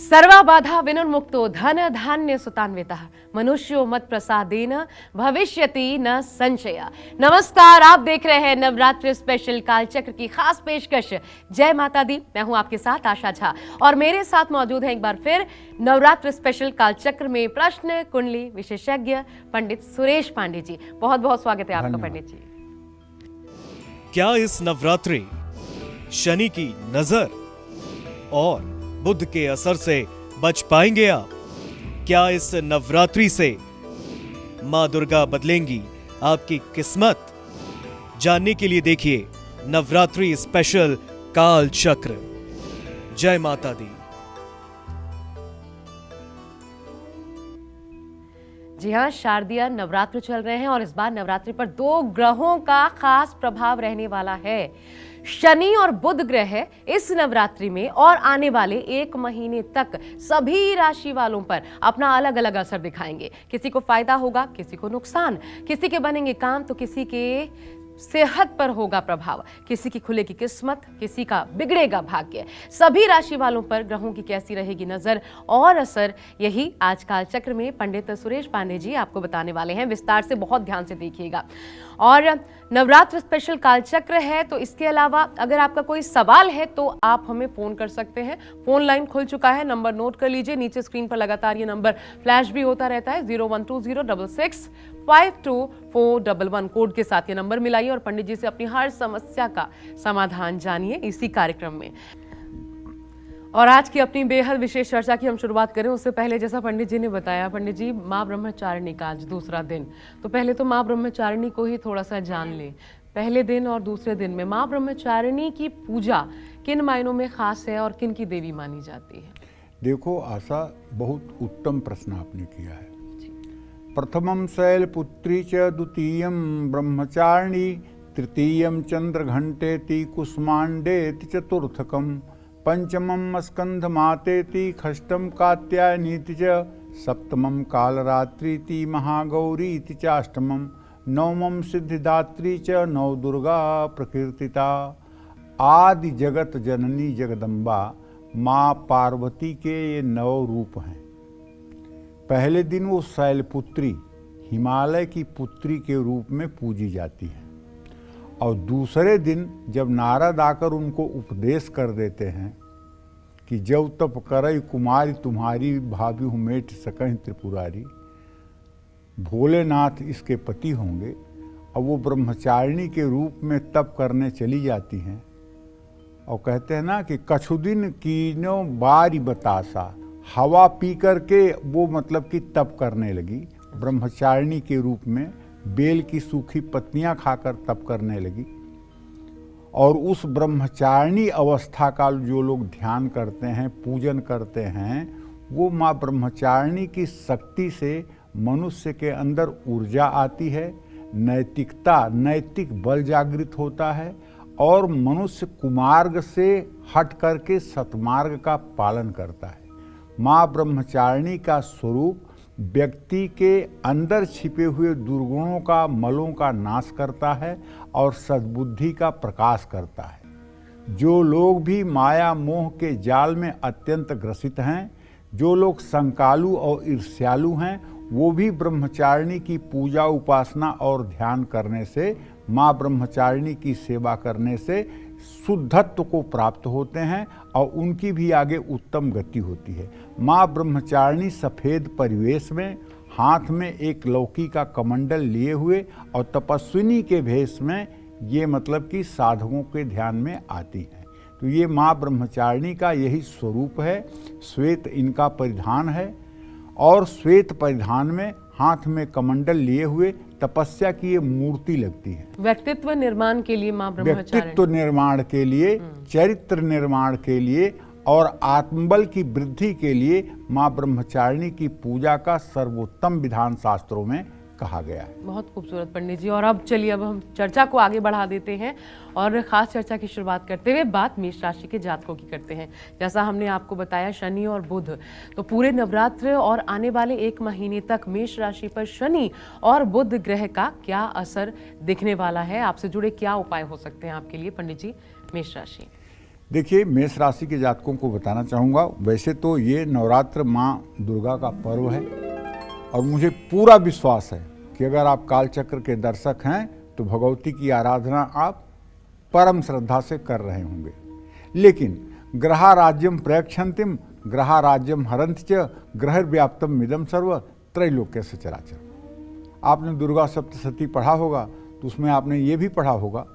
सर्वा बाधा विनुर्मुक्तो धन धान्य सुतान्वितः मनुष्यो मत प्रसादेन भविष्यति न संशय। नमस्कार, आप देख रहे हैं नवरात्रि स्पेशल कालचक्र की खास पेशकश। जय माता दी। मैं हूं आपके साथ आशा झा और मेरे साथ मौजूद है एक बार फिर नवरात्रि स्पेशल कालचक्र में प्रश्न कुंडली विशेषज्ञ पंडित सुरेश पांडे जी। बहुत बहुत स्वागत है आपका पंडित जी। क्या इस नवरात्रि शनि की नजर और बुध के असर से बच पाएंगे आप? क्या इस नवरात्रि से मां दुर्गा बदलेंगी आपकी किस्मत? जानने के लिए देखिए नवरात्रि स्पेशल काल चक्र। जय माता दी। जी हाँ, शारदीय नवरात्र चल रहे हैं और इस बार नवरात्रि पर दो ग्रहों का खास प्रभाव रहने वाला है। शनि और बुध ग्रह इस नवरात्रि में और आने वाले एक महीने तक सभी राशि वालों पर अपना अलग अलग असर दिखाएंगे। किसी को फायदा होगा, किसी को नुकसान, किसी के बनेंगे काम तो किसी के सेहत पर होगा प्रभाव, किसी की खुलेगी किस्मत, किसी का बिगड़ेगा भाग्य। सभी राशि वालों पर ग्रहों की कैसी रहेगी नजर और असर, यही आज कालचक्र में पंडित सुरेश पांडे जी आपको बताने वाले हैं। विस्तार से बहुत ध्यान से देखिएगा। और नवरात्र स्पेशल कालचक्र है तो इसके अलावा अगर आपका कोई सवाल है तो आप हमें फोन कर सकते हैं। फोन लाइन खुल चुका है, नंबर नोट कर लीजिए। नीचे स्क्रीन पर लगातार ये नंबर फ्लैश भी होता रहता है। 0120665211 कोड के साथ ये नंबर मिलाइए और पंडित जी से अपनी हर समस्या का समाधान जानिए इसी कार्यक्रम में। और आज की अपनी बेहद विशेष चर्चा की हम शुरुआत करें उससे पहले जैसा पंडित जी ने बताया, पंडित जी माँ ब्रह्मचारिणी का आज दूसरा दिन, तो पहले तो माँ ब्रह्मचारिणी को ही थोड़ा सा जान लें। पहले दिन और दूसरे दिन में माँ ब्रह्मचारिणी की पूजा किन मायनों में खास है और किन की देवी मानी जाती है? देखो आशा, बहुत उत्तम प्रश्न आपने किया है। प्रथमम शैलपुत्री च द्वितीयम ब्रह्मचारिणी तृतीयम चंद्रघंटेति कुष्मांडेति चतुर्थकम पंचमम स्कंधमातेति षष्ठम कात्यायनीति च सप्तमम कालरात्रीति महागौरीति चाष्टमम नवमम सिद्धिदात्री च नवदुर्गा प्रकीर्तिता। आदि जगत जननी जगदम्बा माँ पार्वती के ये 9 रूप हैं। पहले दिन वो शैलपुत्री, हिमालय की पुत्री के रूप में पूजी जाती है और दूसरे दिन जब नारद आकर उनको उपदेश कर देते हैं कि जब तप करई कुमारी तुम्हारी भाभी हूँ मेट सकहीं त्रिपुरारी, भोलेनाथ इसके पति होंगे। अब वो ब्रह्मचारिणी के रूप में तप करने चली जाती हैं और कहते हैं ना कि कछुदिन कीनो बारी बतासा, हवा पी करके वो मतलब कि तप करने लगी। ब्रह्मचारिणी के रूप में बेल की सूखी पत्तियां खाकर तप करने लगी। और उस ब्रह्मचारिणी अवस्था का जो लोग ध्यान करते हैं, पूजन करते हैं, वो माँ ब्रह्मचारिणी की शक्ति से मनुष्य के अंदर ऊर्जा आती है, नैतिक बल जागृत होता है और मनुष्य कुमार्ग से हट करके सतमार्ग का पालन करता है। माँ ब्रह्मचारिणी का स्वरूप व्यक्ति के अंदर छिपे हुए दुर्गुणों का, मलों का नाश करता है और सद्बुद्धि का प्रकाश करता है। जो लोग भी माया मोह के जाल में अत्यंत ग्रसित हैं, जो लोग संकालु और ईर्ष्यालु हैं, वो भी ब्रह्मचारिणी की पूजा उपासना और ध्यान करने से, माँ ब्रह्मचारिणी की सेवा करने से शुद्धत्व को प्राप्त होते हैं और उनकी भी आगे उत्तम गति होती है। माँ ब्रह्मचारिणी सफ़ेद परिवेश में, हाथ में एक लौकी का कमंडल लिए हुए और तपस्विनी के भेष में ये मतलब कि साधकों के ध्यान में आती हैं। तो ये माँ ब्रह्मचारिणी का यही स्वरूप है। श्वेत इनका परिधान है और श्वेत परिधान में हाथ में कमंडल लिए हुए तपस्या की ये मूर्ति लगती है। व्यक्तित्व निर्माण के लिए माँ ब्रह्मचारिणी, व्यक्तित्व निर्माण के लिए, चरित्र निर्माण के लिए और आत्मबल की वृद्धि के लिए माँ ब्रह्मचारिणी की पूजा का सर्वोत्तम विधान शास्त्रों में कहा गया है। बहुत खूबसूरत पंडित जी। और अब चलिए, अब हम चर्चा को आगे बढ़ा देते हैं और खास चर्चा की शुरुआत करते हुए बात मेष राशि के जातकों की करते हैं। जैसा हमने आपको बताया शनि और बुध, तो पूरे नवरात्र और आने वाले एक महीने तक मेष राशि पर शनि और बुध ग्रह का क्या असर दिखने वाला है? आपसे जुड़े क्या उपाय हो सकते हैं आपके लिए पंडित जी? मेष राशि, देखिए, मेष राशि के जातकों को बताना चाहूँगा, वैसे तो ये नवरात्र माँ दुर्गा का पर्व है और मुझे पूरा विश्वास है कि अगर आप कालचक्र के दर्शक हैं तो भगवती की आराधना आप परम श्रद्धा से कर रहे होंगे। लेकिन ग्रहा राज्यम प्रयक्षंतिम ग्रहा राज्यम हरंत च ग्रह व्याप्तम मिदम सर्व त्रैलोक्य से चराचर। आपने दुर्गा सप्तशती पढ़ा होगा तो उसमें आपने ये भी पढ़ा होगा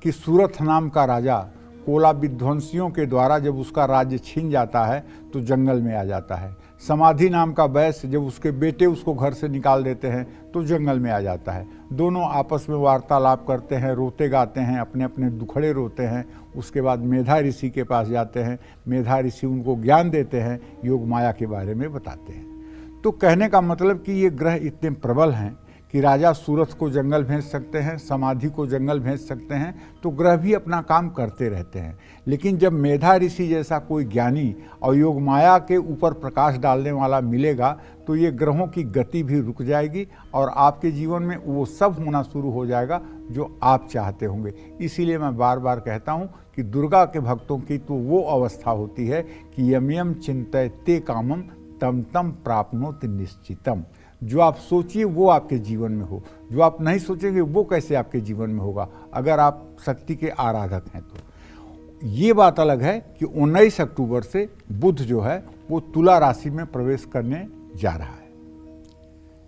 कि सूरथ नाम का राजा कोला विध्वंसियों के द्वारा जब उसका राज्य छीन जाता है तो जंगल में आ जाता है। समाधि नाम का वैश्य जब उसके बेटे उसको घर से निकाल देते हैं तो जंगल में आ जाता है। दोनों आपस में वार्तालाप करते हैं, रोते गाते हैं, अपने अपने दुखड़े रोते हैं। उसके बाद मेधा ऋषि के पास जाते हैं। मेधा ऋषि उनको ज्ञान देते हैं, योग माया के बारे में बताते हैं। तो कहने का मतलब कि ये ग्रह इतने प्रबल हैं कि राजा सूरथ को जंगल भेज सकते हैं, समाधि को जंगल भेज सकते हैं, तो ग्रह भी अपना काम करते रहते हैं। लेकिन जब मेधा ऋषि जैसा कोई ज्ञानी और योग माया के ऊपर प्रकाश डालने वाला मिलेगा तो ये ग्रहों की गति भी रुक जाएगी और आपके जीवन में वो सब होना शुरू हो जाएगा जो आप चाहते होंगे। इसीलिए मैं बार बार कहता हूँ कि दुर्गा के भक्तों की तो वो अवस्था होती है कि यम यम चिंतयते कामम तम तम प्राप्नोति निश्चितम। जो आप सोचिए वो आपके जीवन में हो, जो आप नहीं सोचेंगे वो कैसे आपके जीवन में होगा अगर आप शक्ति के आराधक हैं तो। ये बात अलग है कि 19 अक्टूबर से बुध जो है वो तुला राशि में प्रवेश करने जा रहा है।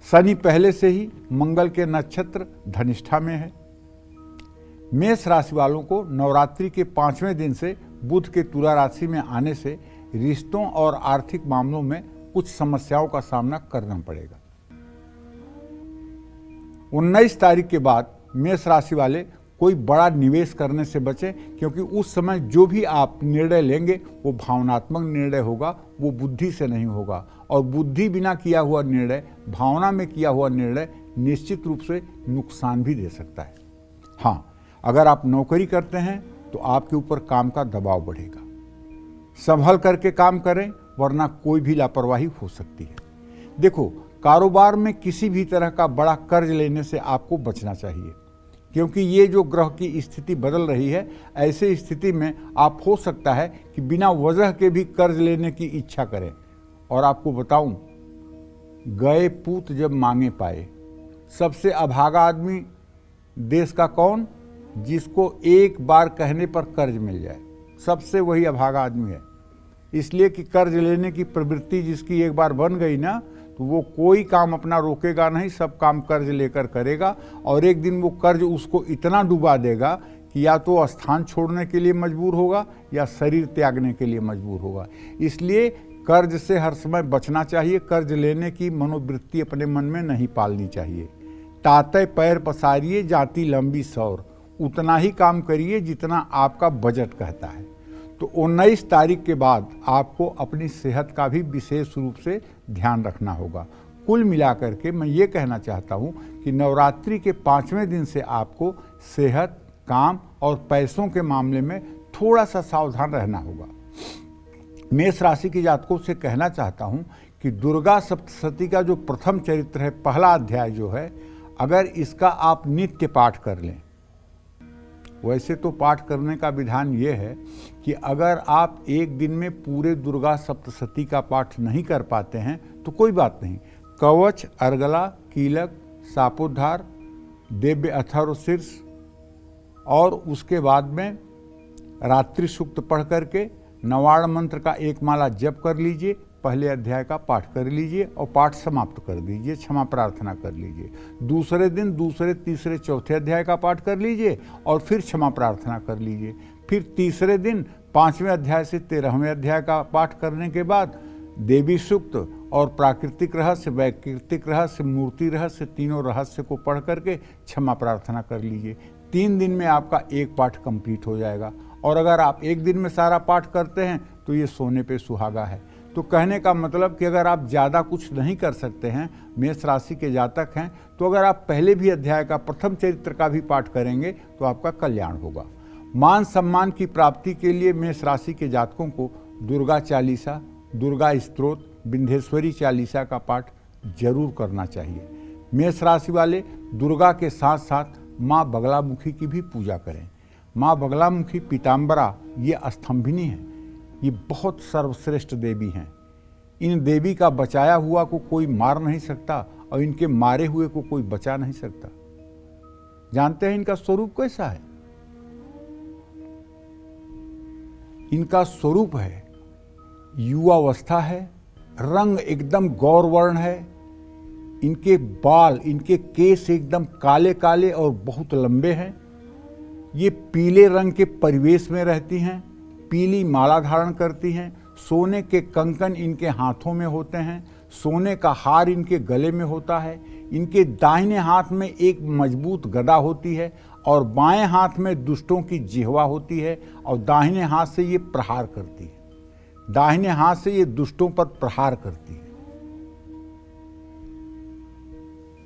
शनि पहले से ही मंगल के नक्षत्र धनिष्ठा में है। मेष राशि वालों को नवरात्रि के 5वें दिन से बुध के तुला राशि में आने से रिश्तों और आर्थिक मामलों में कुछ समस्याओं का सामना करना पड़ेगा। 19 तारीख के बाद मेष राशि वाले कोई बड़ा निवेश करने से बचें, क्योंकि उस समय जो भी आप निर्णय लेंगे वो भावनात्मक निर्णय होगा, वो बुद्धि से नहीं होगा। और बुद्धि बिना किया हुआ निर्णय, भावना में किया हुआ निर्णय निश्चित रूप से नुकसान भी दे सकता है। हाँ, अगर आप नौकरी करते हैं तो आपके ऊपर काम का दबाव बढ़ेगा। संभल करके काम करें वरना कोई भी लापरवाही हो सकती है। देखो, कारोबार में किसी भी तरह का बड़ा कर्ज लेने से आपको बचना चाहिए, क्योंकि ये जो ग्रह की स्थिति बदल रही है, ऐसे स्थिति में आप हो सकता है कि बिना वजह के भी कर्ज लेने की इच्छा करें। और आपको बताऊं, गए पूत जब मांगे पाए, सबसे अभागा आदमी देश का कौन? जिसको एक बार कहने पर कर्ज मिल जाए, सबसे वही अभागा आदमी है। इसलिए कि कर्ज लेने की प्रवृत्ति जिसकी एक बार बन गई ना, तो वो कोई काम अपना रोकेगा नहीं, सब काम कर्ज लेकर करेगा। और एक दिन वो कर्ज उसको इतना डुबा देगा कि या तो स्थान छोड़ने के लिए मजबूर होगा या शरीर त्यागने के लिए मजबूर होगा। इसलिए कर्ज से हर समय बचना चाहिए। कर्ज लेने की मनोवृत्ति अपने मन में नहीं पालनी चाहिए। ताते पैर पसारिए जाती लंबी सौर, उतना ही काम करिए जितना आपका बजट कहता है। तो 19 तारीख के बाद आपको अपनी सेहत का भी विशेष रूप से ध्यान रखना होगा। कुल मिलाकर के मैं ये कहना चाहता हूँ कि नवरात्रि के 5वें दिन से आपको सेहत, काम और पैसों के मामले में थोड़ा सा सावधान रहना होगा। मेष राशि के जातकों से कहना चाहता हूँ कि दुर्गा सप्तशती का जो प्रथम चरित्र है, पहला अध्याय जो है, अगर इसका आप नित्य पाठ कर लें, वैसे तो पाठ करने का विधान ये है कि अगर आप एक दिन में पूरे दुर्गा सप्तशती का पाठ नहीं कर पाते हैं तो कोई बात नहीं। कवच, अर्गला, कीलक, सापोद्धार, दिव्य अथर्व शीर्ष और उसके बाद में रात्रि सूक्त पढ़ करके नवाड़ मंत्र का एक माला जप कर लीजिए, पहले अध्याय का पाठ कर लीजिए और पाठ समाप्त कर दीजिए, क्षमा प्रार्थना कर लीजिए। दूसरे दिन दूसरे, तीसरे, चौथे अध्याय का पाठ कर लीजिए और फिर क्षमा प्रार्थना कर लीजिए। फिर तीसरे दिन 5वें अध्याय से 13वें अध्याय का पाठ करने के बाद देवी सूक्त और प्राकृतिक रहस्य, वैकृतिक रहस्य, मूर्ति रहस्य, तीनों रहस्य को पढ़ करके क्षमा प्रार्थना कर लीजिए। 3 दिन में आपका एक पाठ कंप्लीट हो जाएगा। और अगर आप एक दिन में सारा पाठ करते हैं तो ये सोने पे सुहागा है। तो कहने का मतलब कि अगर आप ज़्यादा कुछ नहीं कर सकते हैं, मेष राशि के जातक हैं, तो अगर आप पहले भी अध्याय का प्रथम चरित्र का भी पाठ करेंगे तो आपका कल्याण होगा। मान सम्मान की प्राप्ति के लिए मेष राशि के जातकों को दुर्गा चालीसा, दुर्गा स्तोत्र, विंध्येश्वरी चालीसा का पाठ जरूर करना चाहिए। मेष राशि वाले दुर्गा के साथ साथ माँ बगलामुखी की भी पूजा करें। माँ बगलामुखी पीताम्बरा ये स्तंभिनी है, ये बहुत सर्वश्रेष्ठ देवी हैं। इन देवी का बचाया हुआ को कोई मार नहीं सकता और इनके मारे हुए को कोई बचा नहीं सकता। जानते हैं इनका स्वरूप कैसा है? इनका स्वरूप है युवावस्था है, रंग एकदम गौरवर्ण है, इनके बाल, इनके केस एकदम काले काले और बहुत लंबे हैं। ये पीले रंग के परिवेश में रहती हैं, पीली माला धारण करती हैं, सोने के कंकन इनके हाथों में होते हैं, सोने का हार इनके गले में होता है। इनके दाहिने हाथ में एक मजबूत गदा होती है और बाएं हाथ में दुष्टों की जिह्वा होती है और दाहिने हाथ से ये प्रहार करती है। दाहिने हाथ से ये दुष्टों पर प्रहार करती है।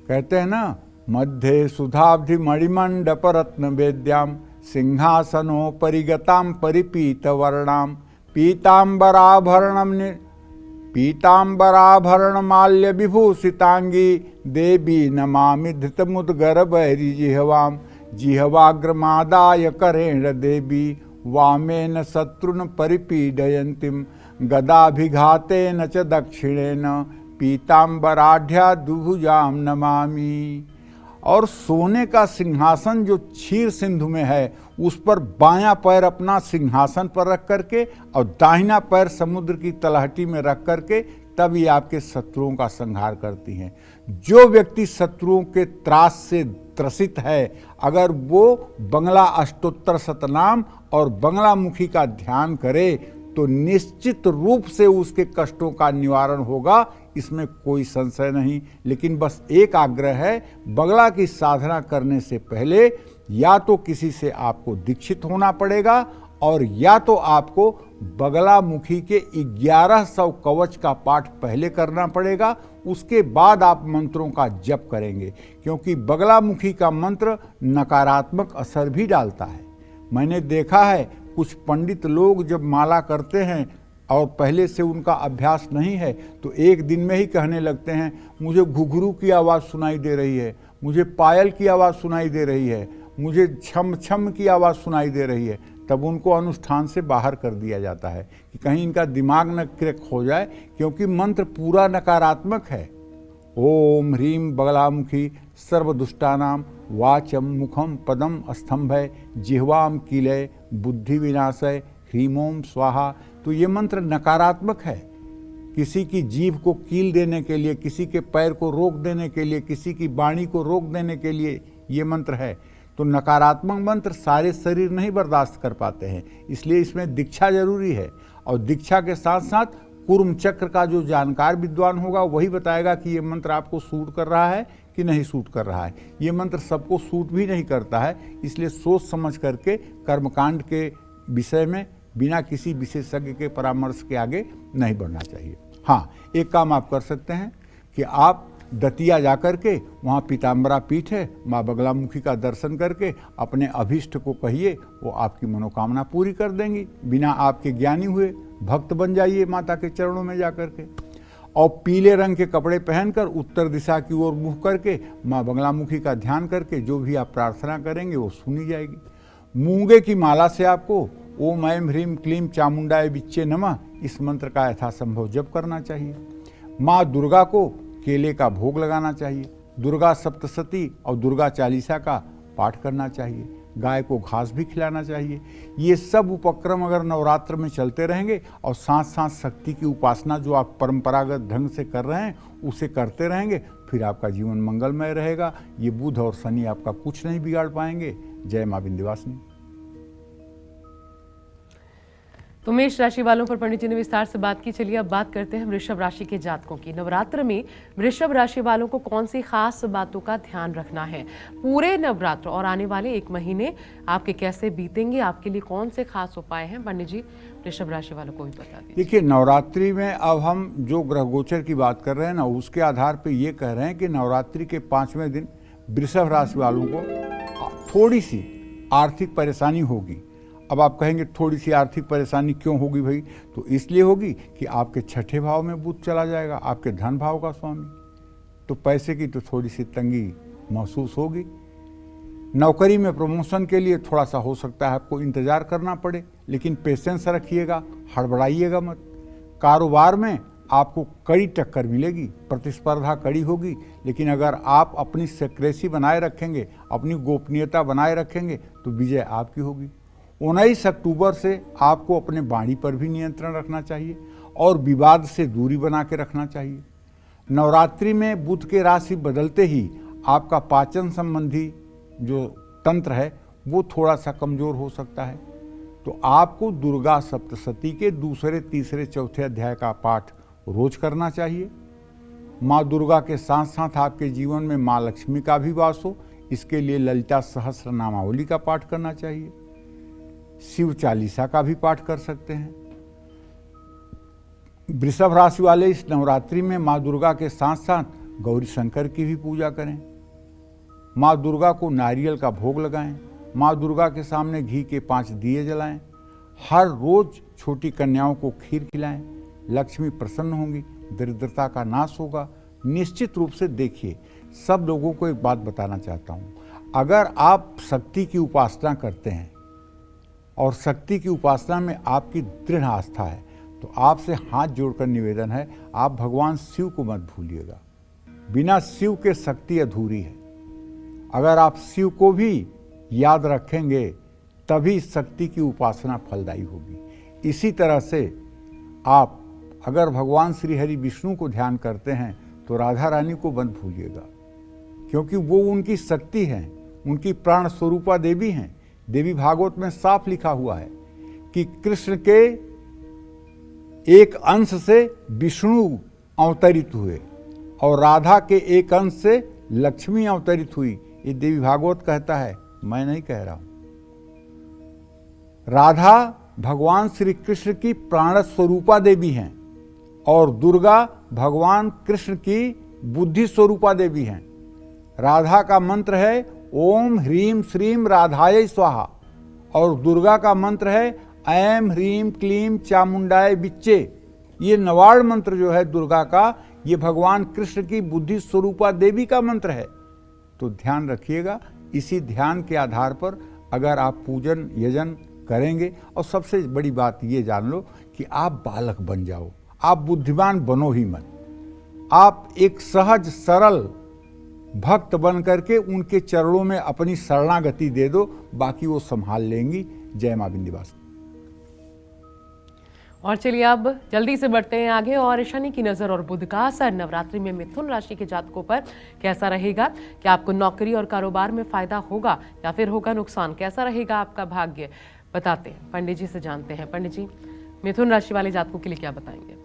कहते हैं ना, मध्य सुधाब्धि मणिमंडप रत्न वेद्याम सिंहासनो परिगताम परिपीत वर्णाम पीतांबराभरण माल्य विभूषितांगी देवी नमामि धृतमुद्गर बहरी जिह्वाम जिह्वाग्रमादाय करेण देवी वामेन शत्रुन परिपीडयन्तीं गदाभिघातेन च दक्षिणेन पीतांबराढ्या दुभुजाम नमामि। और सोने का सिंहासन जो क्षीर सिंधु में है, उस पर बायां पैर अपना सिंहासन पर रख करके और दाहिना पैर समुद्र की तलहटी में रख करके तब ये आपके शत्रुओं का संहार करती हैं। जो व्यक्ति शत्रुओं के त्रास से त्रसित है, अगर वो बंगला अष्टोत्तर शतनाम और बंगलामुखी का ध्यान करे तो निश्चित रूप से उसके कष्टों का निवारण होगा, इसमें कोई संशय नहीं। लेकिन बस एक आग्रह है, बगला की साधना करने से पहले या तो किसी से आपको दीक्षित होना पड़ेगा और या तो आपको बगलामुखी के 1100 कवच का पाठ पहले करना पड़ेगा, उसके बाद आप मंत्रों का जप करेंगे, क्योंकि बगलामुखी का मंत्र नकारात्मक असर भी डालता है। मैंने देखा है कुछ पंडित लोग जब माला करते हैं और पहले से उनका अभ्यास नहीं है तो एक दिन में ही कहने लगते हैं, मुझे घुघरू की आवाज़ सुनाई दे रही है, मुझे पायल की आवाज़ सुनाई दे रही है, मुझे छम छम की आवाज़ सुनाई दे रही है। तब उनको अनुष्ठान से बाहर कर दिया जाता है कि कहीं इनका दिमाग न क्रैक हो जाए, क्योंकि मंत्र पूरा नकारात्मक है। ओम ह्रीम बगलामुखी सर्वदुष्टानाम वाचम मुखम पदम स्तंभय जिह्वाम कीलय बुद्धि विनाशय ह्रीम ओम स्वाहा। तो ये मंत्र नकारात्मक है। किसी की जीभ को कील देने के लिए, किसी के पैर को रोक देने के लिए, किसी की वाणी को रोक देने के लिए ये मंत्र है। तो नकारात्मक मंत्र सारे शरीर नहीं बर्दाश्त कर पाते हैं, इसलिए इसमें दीक्षा जरूरी है। और दीक्षा के साथ साथ कुर्म चक्र का जो जानकार विद्वान होगा वही बताएगा कि ये मंत्र आपको सूट कर रहा है कि नहीं सूट कर रहा है। ये मंत्र सबको सूट भी नहीं करता है, इसलिए सोच समझ करके कर्मकांड के विषय में बिना किसी विशेषज्ञ के परामर्श के आगे नहीं बढ़ना चाहिए। हाँ, एक काम आप कर सकते हैं कि आप दतिया जा करके वहाँ पीताम्बरा पीठ है, माँ बगलामुखी का दर्शन करके अपने अभीष्ट को कहिए, वो आपकी मनोकामना पूरी कर देंगी। बिना आपके ज्ञानी हुए भक्त बन जाइए माता के चरणों में जा करके। और पीले रंग के कपड़े पहनकर उत्तर दिशा की ओर मुँह करके माँ बगलामुखी का ध्यान करके जो भी आप प्रार्थना करेंगे वो सुनी जाएगी। मूंगे की माला से आपको ओम ऐं ह्रीं क्लीं चामुंडाय विच्चे नमः इस मंत्र का यथासंभव जप करना चाहिए। माँ दुर्गा को केले का भोग लगाना चाहिए, दुर्गा सप्तशती और दुर्गा चालीसा का पाठ करना चाहिए, गाय को घास भी खिलाना चाहिए। ये सब उपक्रम अगर नवरात्र में चलते रहेंगे और साथ साथ शक्ति की उपासना जो आप परंपरागत ढंग से कर रहे हैं उसे करते रहेंगे, फिर आपका जीवन मंगलमय रहेगा। ये बुध और शनि आपका कुछ नहीं बिगाड़ पाएंगे। जय माँ विंध्यवासिनी। तो मेष राशि वालों पर पंडित जी ने विस्तार से बात की। चलिए अब बात करते हैं वृषभ राशि के जातकों की। नवरात्र में वृषभ राशि वालों को कौन सी खास बातों का ध्यान रखना है, पूरे नवरात्र और आने वाले 1 महीने आपके कैसे बीतेंगे, आपके लिए कौन से खास उपाय हैं, पंडित जी वृषभ राशि वालों को भी बता दीजिए। देखिए, नवरात्रि में अब हम जो ग्रह गोचर की बात कर रहे हैं ना, उसके आधार पर ये कह रहे हैं कि नवरात्रि के 5वें दिन वृषभ राशि वालों को थोड़ी सी आर्थिक परेशानी होगी। अब आप कहेंगे थोड़ी सी आर्थिक परेशानी क्यों होगी भाई? तो इसलिए होगी कि आपके छठे भाव में बुध चला जाएगा, आपके धन भाव का स्वामी, तो पैसे की तो थोड़ी सी तंगी महसूस होगी। नौकरी में प्रमोशन के लिए थोड़ा सा हो सकता है आपको इंतजार करना पड़े, लेकिन पेशेंस रखिएगा, हड़बड़ाइएगा मत। कारोबार में आपको कड़ी टक्कर मिलेगी, प्रतिस्पर्धा कड़ी होगी, लेकिन अगर आप अपनी सीक्रेसी बनाए रखेंगे, अपनी गोपनीयता बनाए रखेंगे तो विजय आपकी होगी। 19 अक्टूबर से आपको अपने वाणी पर भी नियंत्रण रखना चाहिए और विवाद से दूरी बना के रखना चाहिए। नवरात्रि में बुध के राशि बदलते ही आपका पाचन संबंधी जो तंत्र है वो थोड़ा सा कमजोर हो सकता है, तो आपको दुर्गा सप्तशती के दूसरे, तीसरे, चौथे अध्याय का पाठ रोज करना चाहिए। माँ दुर्गा के साथ साथ आपके जीवन में माँ लक्ष्मी का भी वास हो, इसके लिए ललिता सहस्त्र नामावली का पाठ करना चाहिए। शिव चालीसा का भी पाठ कर सकते हैं। वृषभ राशि वाले इस नवरात्रि में माँ दुर्गा के साथ साथ गौरी शंकर की भी पूजा करें। माँ दुर्गा को नारियल का भोग लगाएं। माँ दुर्गा के सामने घी के 5 दिए जलाएं। हर रोज छोटी कन्याओं को खीर खिलाएं। लक्ष्मी प्रसन्न होंगी, दरिद्रता का नाश होगा। निश्चित रूप से देखिए, सब लोगों को एक बात बताना चाहता हूँ, अगर आप शक्ति की उपासना करते हैं और शक्ति की उपासना में आपकी दृढ़ आस्था है, तो आपसे हाथ जोड़कर निवेदन है, आप भगवान शिव को मत भूलिएगा। बिना शिव के शक्ति अधूरी है। अगर आप शिव को भी याद रखेंगे तभी शक्ति की उपासना फलदायी होगी। इसी तरह से आप अगर भगवान श्री हरि विष्णु को ध्यान करते हैं तो राधा रानी को मत भूलिएगा, क्योंकि वो उनकी शक्ति हैं, उनकी प्राण स्वरूपा देवी हैं। देवी भागवत में साफ लिखा हुआ है कि कृष्ण के एक अंश से विष्णु अवतरित हुए और राधा के एक अंश से लक्ष्मी अवतरित हुई। ये देवी भागवत कहता है, मैं नहीं कह रहा हूं। राधा भगवान श्री कृष्ण की प्राण स्वरूपा देवी हैं और दुर्गा भगवान कृष्ण की बुद्धि स्वरूपा देवी हैं। राधा का मंत्र है ओम ह्रीम श्रीम राधाय स्वाहा और दुर्गा का मंत्र है ऐम ह्रीम क्लीम चामुंडाय बिच्चे। ये नवाड़ मंत्र जो है दुर्गा का, ये भगवान कृष्ण की बुद्धि स्वरूपा देवी का मंत्र है। तो ध्यान रखिएगा, इसी ध्यान के आधार पर अगर आप पूजन यजन करेंगे, और सबसे बड़ी बात ये जान लो कि आप बालक बन जाओ, आप बुद्धिमान बनो ही मत। आप एक सहज सरल भक्त बन करके उनके चरणों में अपनी शरणागति दे दो, बाकी वो संभाल लेंगी। जय मां विंध्यवासिनी। और चलिए अब जल्दी से बढ़ते हैं आगे, और शनि की नजर और बुध का असर नवरात्रि में मिथुन राशि के जातकों पर कैसा रहेगा। क्या आपको नौकरी और कारोबार में फायदा होगा या फिर होगा नुकसान? कैसा रहेगा आपका भाग्य, बताते हैं, पंडित जी से जानते हैं। पंडित जी, मिथुन राशि वाले जातकों के लिए क्या बताएंगे?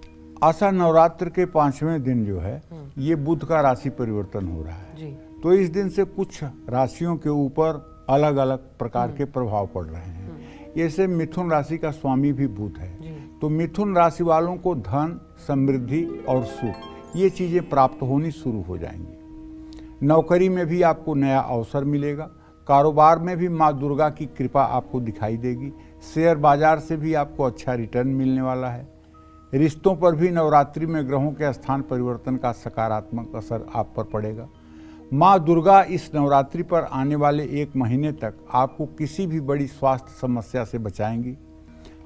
आशा नवरात्र के 5वें दिन जो है ये बुध का राशि परिवर्तन हो रहा है जी। तो इस दिन से कुछ राशियों के ऊपर अलग अलग प्रकार के प्रभाव पड़ रहे हैं। जैसे मिथुन राशि का स्वामी भी बुध है, तो मिथुन राशि वालों को धन, समृद्धि और सुख ये चीजें प्राप्त होनी शुरू हो जाएंगी। नौकरी में भी आपको नया अवसर मिलेगा। कारोबार में भी माँ दुर्गा की कृपा आपको दिखाई देगी। शेयर बाजार से भी आपको अच्छा रिटर्न मिलने वाला है। रिश्तों पर भी नवरात्रि में ग्रहों के स्थान परिवर्तन का सकारात्मक असर आप पर पड़ेगा। माँ दुर्गा इस नवरात्रि पर आने वाले 1 महीने तक आपको किसी भी बड़ी स्वास्थ्य समस्या से बचाएंगी।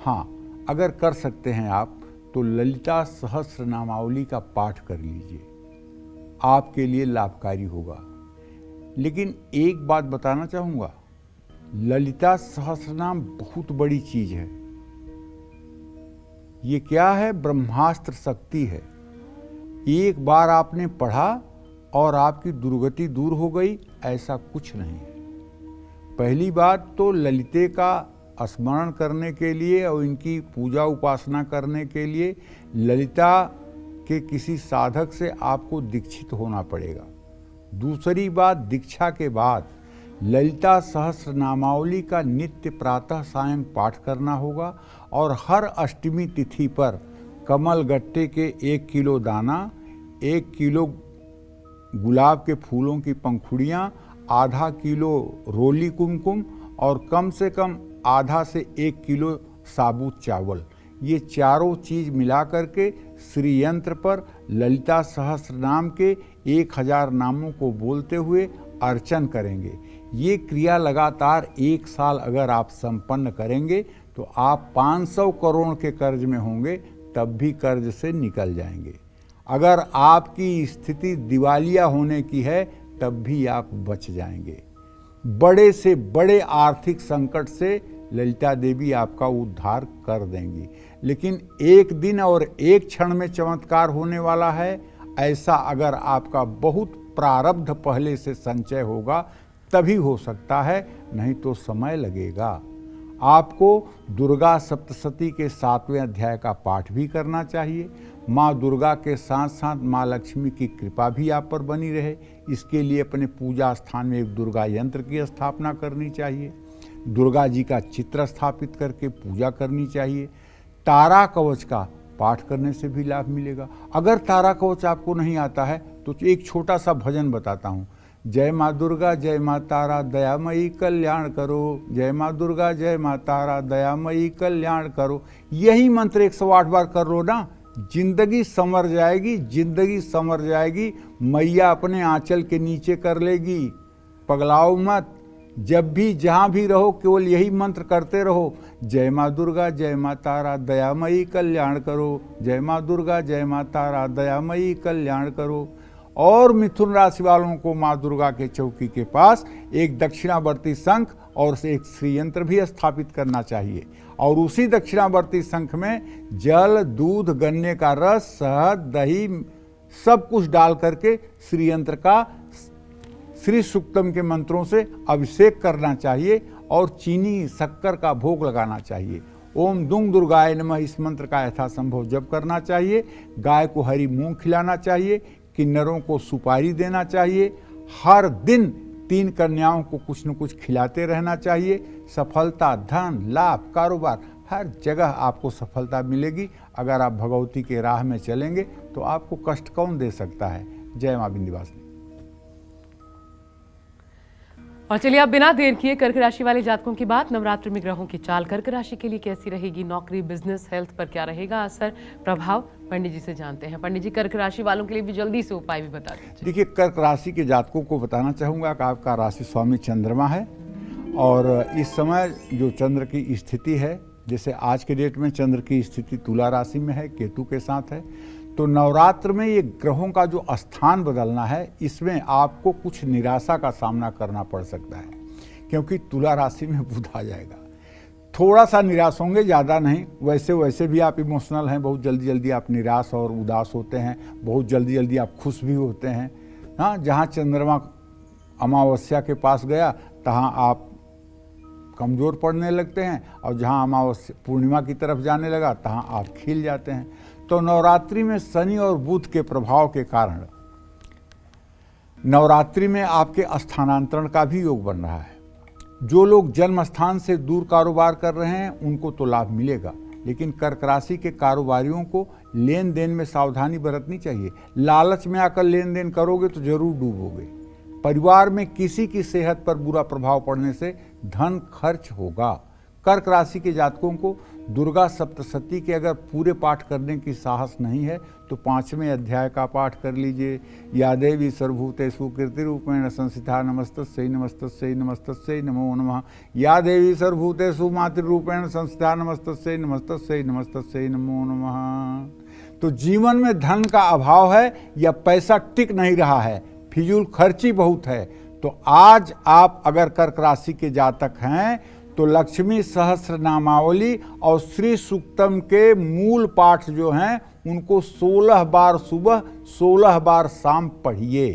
हाँ, अगर कर सकते हैं आप तो ललिता सहस्त्र नामावली का पाठ कर लीजिए, आपके लिए लाभकारी होगा। लेकिन एक बात बताना चाहूँगा, ललिता सहस्त्र नाम बहुत बड़ी चीज है। ये क्या है? ब्रह्मास्त्र शक्ति है। एक बार आपने पढ़ा और आपकी दुर्गति दूर हो गई, ऐसा कुछ नहीं है। पहली बात तो ललिते का स्मरण करने के लिए और इनकी पूजा उपासना करने के लिए ललिता के किसी साधक से आपको दीक्षित होना पड़ेगा। दूसरी बात, दीक्षा के बाद ललिता सहस्त्र नामावली का नित्य प्रातः सायं पाठ करना होगा और हर अष्टमी तिथि पर कमल गट्टे के 1 किलो दाना, 1 किलो गुलाब के फूलों की पंखुड़ियाँ, आधा किलो रोली कुमकुम और कम से कम आधा से 1 किलो साबुत चावल, ये चारों चीज मिला करके श्री यंत्र पर ललिता सहस्त्र नाम के 1000 नामों को बोलते हुए अर्चन करेंगे। ये क्रिया लगातार 1 साल अगर आप संपन्न करेंगे तो आप 500 करोड़ के कर्ज में होंगे, तब भी कर्ज से निकल जाएंगे। अगर आपकी स्थिति दिवालिया होने की है तब भी आप बच जाएंगे। बड़े से बड़े आर्थिक संकट से ललिता देवी आपका उद्धार कर देंगी। लेकिन एक दिन और एक क्षण में चमत्कार होने वाला है, ऐसा अगर आपका बहुत प्रारब्ध पहले से संचय होगा तभी हो सकता है, नहीं तो समय लगेगा। आपको दुर्गा सप्तशती के 7वें अध्याय का पाठ भी करना चाहिए। माँ दुर्गा के साथ साथ माँ लक्ष्मी की कृपा भी आप पर बनी रहे, इसके लिए अपने पूजा स्थान में एक दुर्गा यंत्र की स्थापना करनी चाहिए। दुर्गा जी का चित्र स्थापित करके पूजा करनी चाहिए। तारा कवच का पाठ करने से भी लाभ मिलेगा। अगर तारा कवच आपको नहीं आता है तो एक छोटा सा भजन बताता हूँ। जय माँ दुर्गा जय माँ तारा दयामयी कल्याण करो, जय माँ दुर्गा जय माँ तारा दयामयी कल्याण करो। यही मंत्र 108 बार कर लो ना, जिंदगी संवर जाएगी, जिंदगी संवर जाएगी। मैया अपने आंचल के नीचे कर लेगी। पगलाओ मत, जब भी जहाँ भी रहो केवल यही मंत्र करते रहो। जय माँ दुर्गा जय माँ तारा दयामयी कल्याण करो, जय माँ दुर्गा जय माँ तारा दयामयी कल्याण करो। और मिथुन राशि वालों को माँ दुर्गा के चौकी के पास एक दक्षिणावर्ती शंख और एक श्री यंत्र भी स्थापित करना चाहिए। और उसी दक्षिणावर्ती शंख में जल, दूध, गन्ने का रस, शहद, दही सब कुछ डाल करके श्री यंत्र का श्री सूक्तम के मंत्रों से अभिषेक करना चाहिए और चीनी शक्कर का भोग लगाना चाहिए। ओम दुंग दुर्गाय नमः इस मंत्र का यथासंभव जप करना चाहिए। गाय को हरी मूंग खिलाना चाहिए। किन्नरों को सुपारी देना चाहिए। हर दिन 3 कन्याओं को कुछ न कुछ खिलाते रहना चाहिए। सफलता, धन, लाभ, कारोबार हर जगह आपको सफलता मिलेगी। अगर आप भगवती के राह में चलेंगे तो आपको कष्ट कौन दे सकता है। जय मां विंध्यवासिनी। और चलिए अब बिना देर किए कर्क राशि वाले जातकों की बात। नवरात्र में ग्रहों की चाल कर्क राशि के लिए कैसी रहेगी, नौकरी, बिजनेस, हेल्थ पर क्या रहेगा असर, प्रभाव, पंडित जी से जानते हैं। पंडित जी, कर्क राशि वालों के लिए भी जल्दी से उपाय भी बता दीजिए। देखिए, कर्क राशि के जातकों को बताना चाहूँगा कि आपका राशि स्वामी चंद्रमा है और इस समय जो चंद्र की स्थिति है, जैसे आज के डेट में चंद्र की स्थिति तुला राशि में है, केतु के साथ है, तो नवरात्र में ये ग्रहों का जो स्थान बदलना है, इसमें आपको कुछ निराशा का सामना करना पड़ सकता है, क्योंकि तुला राशि में बुध आ जाएगा। थोड़ा सा निराश होंगे, ज़्यादा नहीं। वैसे भी आप इमोशनल हैं, बहुत जल्दी जल्दी आप निराश और उदास होते हैं, बहुत जल्दी जल्दी आप खुश भी होते हैं। हाँ, जहाँ चंद्रमा अमावस्या के पास गया तहाँ आप कमज़ोर पड़ने लगते हैं, और जहाँ अमावस्या पूर्णिमा की तरफ जाने लगा तहाँ आप खिल जाते हैं। तो नवरात्रि में शनि और बुध के प्रभाव के कारण नवरात्रि में आपके स्थानांतरण का भी योग बन रहा है। जो लोग जन्म स्थान से दूर कारोबार कर रहे हैं उनको तो लाभ मिलेगा, लेकिन कर्क राशि के कारोबारियों को लेन देन में सावधानी बरतनी चाहिए। लालच में आकर लेन देन करोगे तो जरूर डूबोगे। परिवार में किसी की सेहत पर बुरा प्रभाव पड़ने से धन खर्च होगा। कर्क राशि के जातकों को दुर्गा सप्तशती के अगर पूरे पाठ करने की साहस नहीं है तो 5वें अध्याय का पाठ कर लीजिए। या देवी सर्वभूतेषु कीर्तिरूपेण संस्थिता नमस्तस्यै नमस्तस्यै नमस्तस्यै नमो नमः। या देवी सर्वभूतेषु मातृरूपेण संस्थिता नमस्तस्यै नमस्तस्यै नमस्तस्यै नमो नमः। तो जीवन में धन का अभाव है या पैसा टिक नहीं रहा है, फिजूल खर्ची बहुत है, तो आज आप अगर कर्क राशि के जातक हैं तो लक्ष्मी सहस्र नामावली और श्री सूक्तम के मूल पाठ जो हैं उनको 16 बार सुबह 16 बार शाम पढ़िए।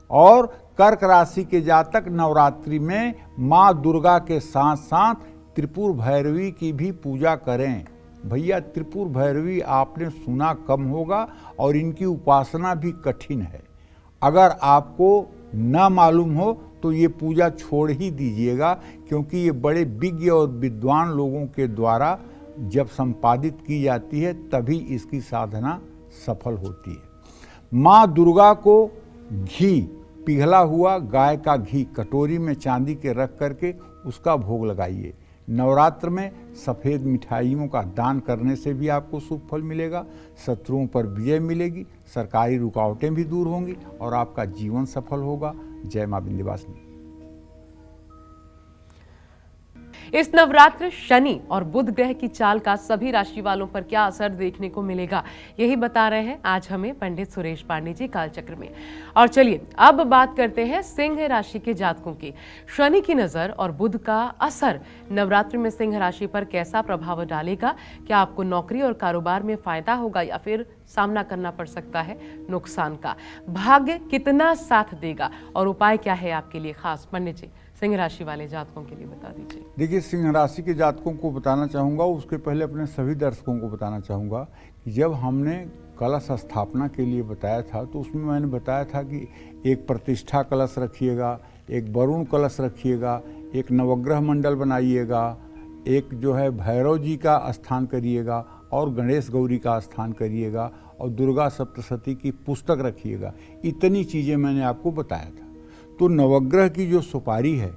और कर्क राशि के जातक नवरात्रि में माँ दुर्गा के साथ साथ त्रिपुर भैरवी की भी पूजा करें। भैया, त्रिपुर भैरवी आपने सुना कम होगा और इनकी उपासना भी कठिन है। अगर आपको न मालूम हो तो ये पूजा छोड़ ही दीजिएगा, क्योंकि ये बड़े विज्ञ और विद्वान लोगों के द्वारा जब संपादित की जाती है तभी इसकी साधना सफल होती है। माँ दुर्गा को घी, पिघला हुआ गाय का घी कटोरी में चांदी के रख करके उसका भोग लगाइए। नवरात्र में सफ़ेद मिठाइयों का दान करने से भी आपको शुभ फल मिलेगा। शत्रुओं पर विजय मिलेगी, सरकारी रुकावटें भी दूर होंगी और आपका जीवन सफल होगा। जय मां विंध्यवासिनी। इस नवरात्र शनि और बुध ग्रह की चाल का सभी राशि वालों पर क्या असर देखने को मिलेगा, यही बता रहे हैं आज हमें पंडित सुरेश पांडे जी कालचक्र में। और चलिए अब बात करते हैं सिंह राशि के जातकों की। शनि की नजर और बुध का असर नवरात्रि में सिंह राशि पर कैसा प्रभाव डालेगा? क्या आपको नौकरी और कारोबार में फायदा होगा या फिर सामना करना पड़ सकता है नुकसान का? भाग्य कितना साथ देगा और उपाय क्या है आपके लिए खास? पंडित जी, सिंह राशि वाले जातकों के लिए बता दीजिए। देखिए, सिंह राशि के जातकों को बताना चाहूँगा, उसके पहले अपने सभी दर्शकों को बताना चाहूँगा कि जब हमने कलश स्थापना के लिए बताया था तो उसमें मैंने बताया था कि एक प्रतिष्ठा कलश रखिएगा, एक वरुण कलश रखिएगा, एक नवग्रह मंडल बनाइएगा, एक जो है भैरव जी का स्थान करिएगा और गणेश गौरी का स्थान करिएगा और दुर्गा सप्तशती की पुस्तक रखिएगा। इतनी चीज़ें मैंने आपको बताया था। तो नवग्रह की जो सुपारी है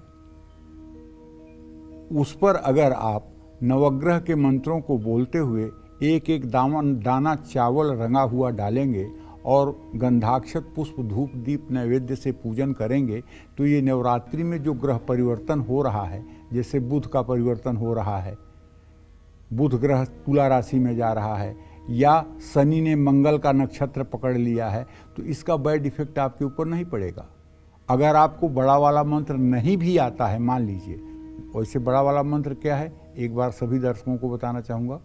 उस पर अगर आप नवग्रह के मंत्रों को बोलते हुए एक एक दाना चावल रंगा हुआ डालेंगे और गंधाक्षत पुष्प धूप दीप नैवेद्य से पूजन करेंगे तो ये नवरात्रि में जो ग्रह परिवर्तन हो रहा है, जैसे बुध का परिवर्तन हो रहा है, बुध ग्रह तुला राशि में जा रहा है या शनि ने मंगल का नक्षत्र पकड़ लिया है, तो इसका बैड इफेक्ट आपके ऊपर नहीं पड़ेगा। अगर आपको बड़ा वाला मंत्र नहीं भी आता है, मान लीजिए, वैसे बड़ा वाला मंत्र क्या है एक बार सभी दर्शकों को बताना चाहूँगा।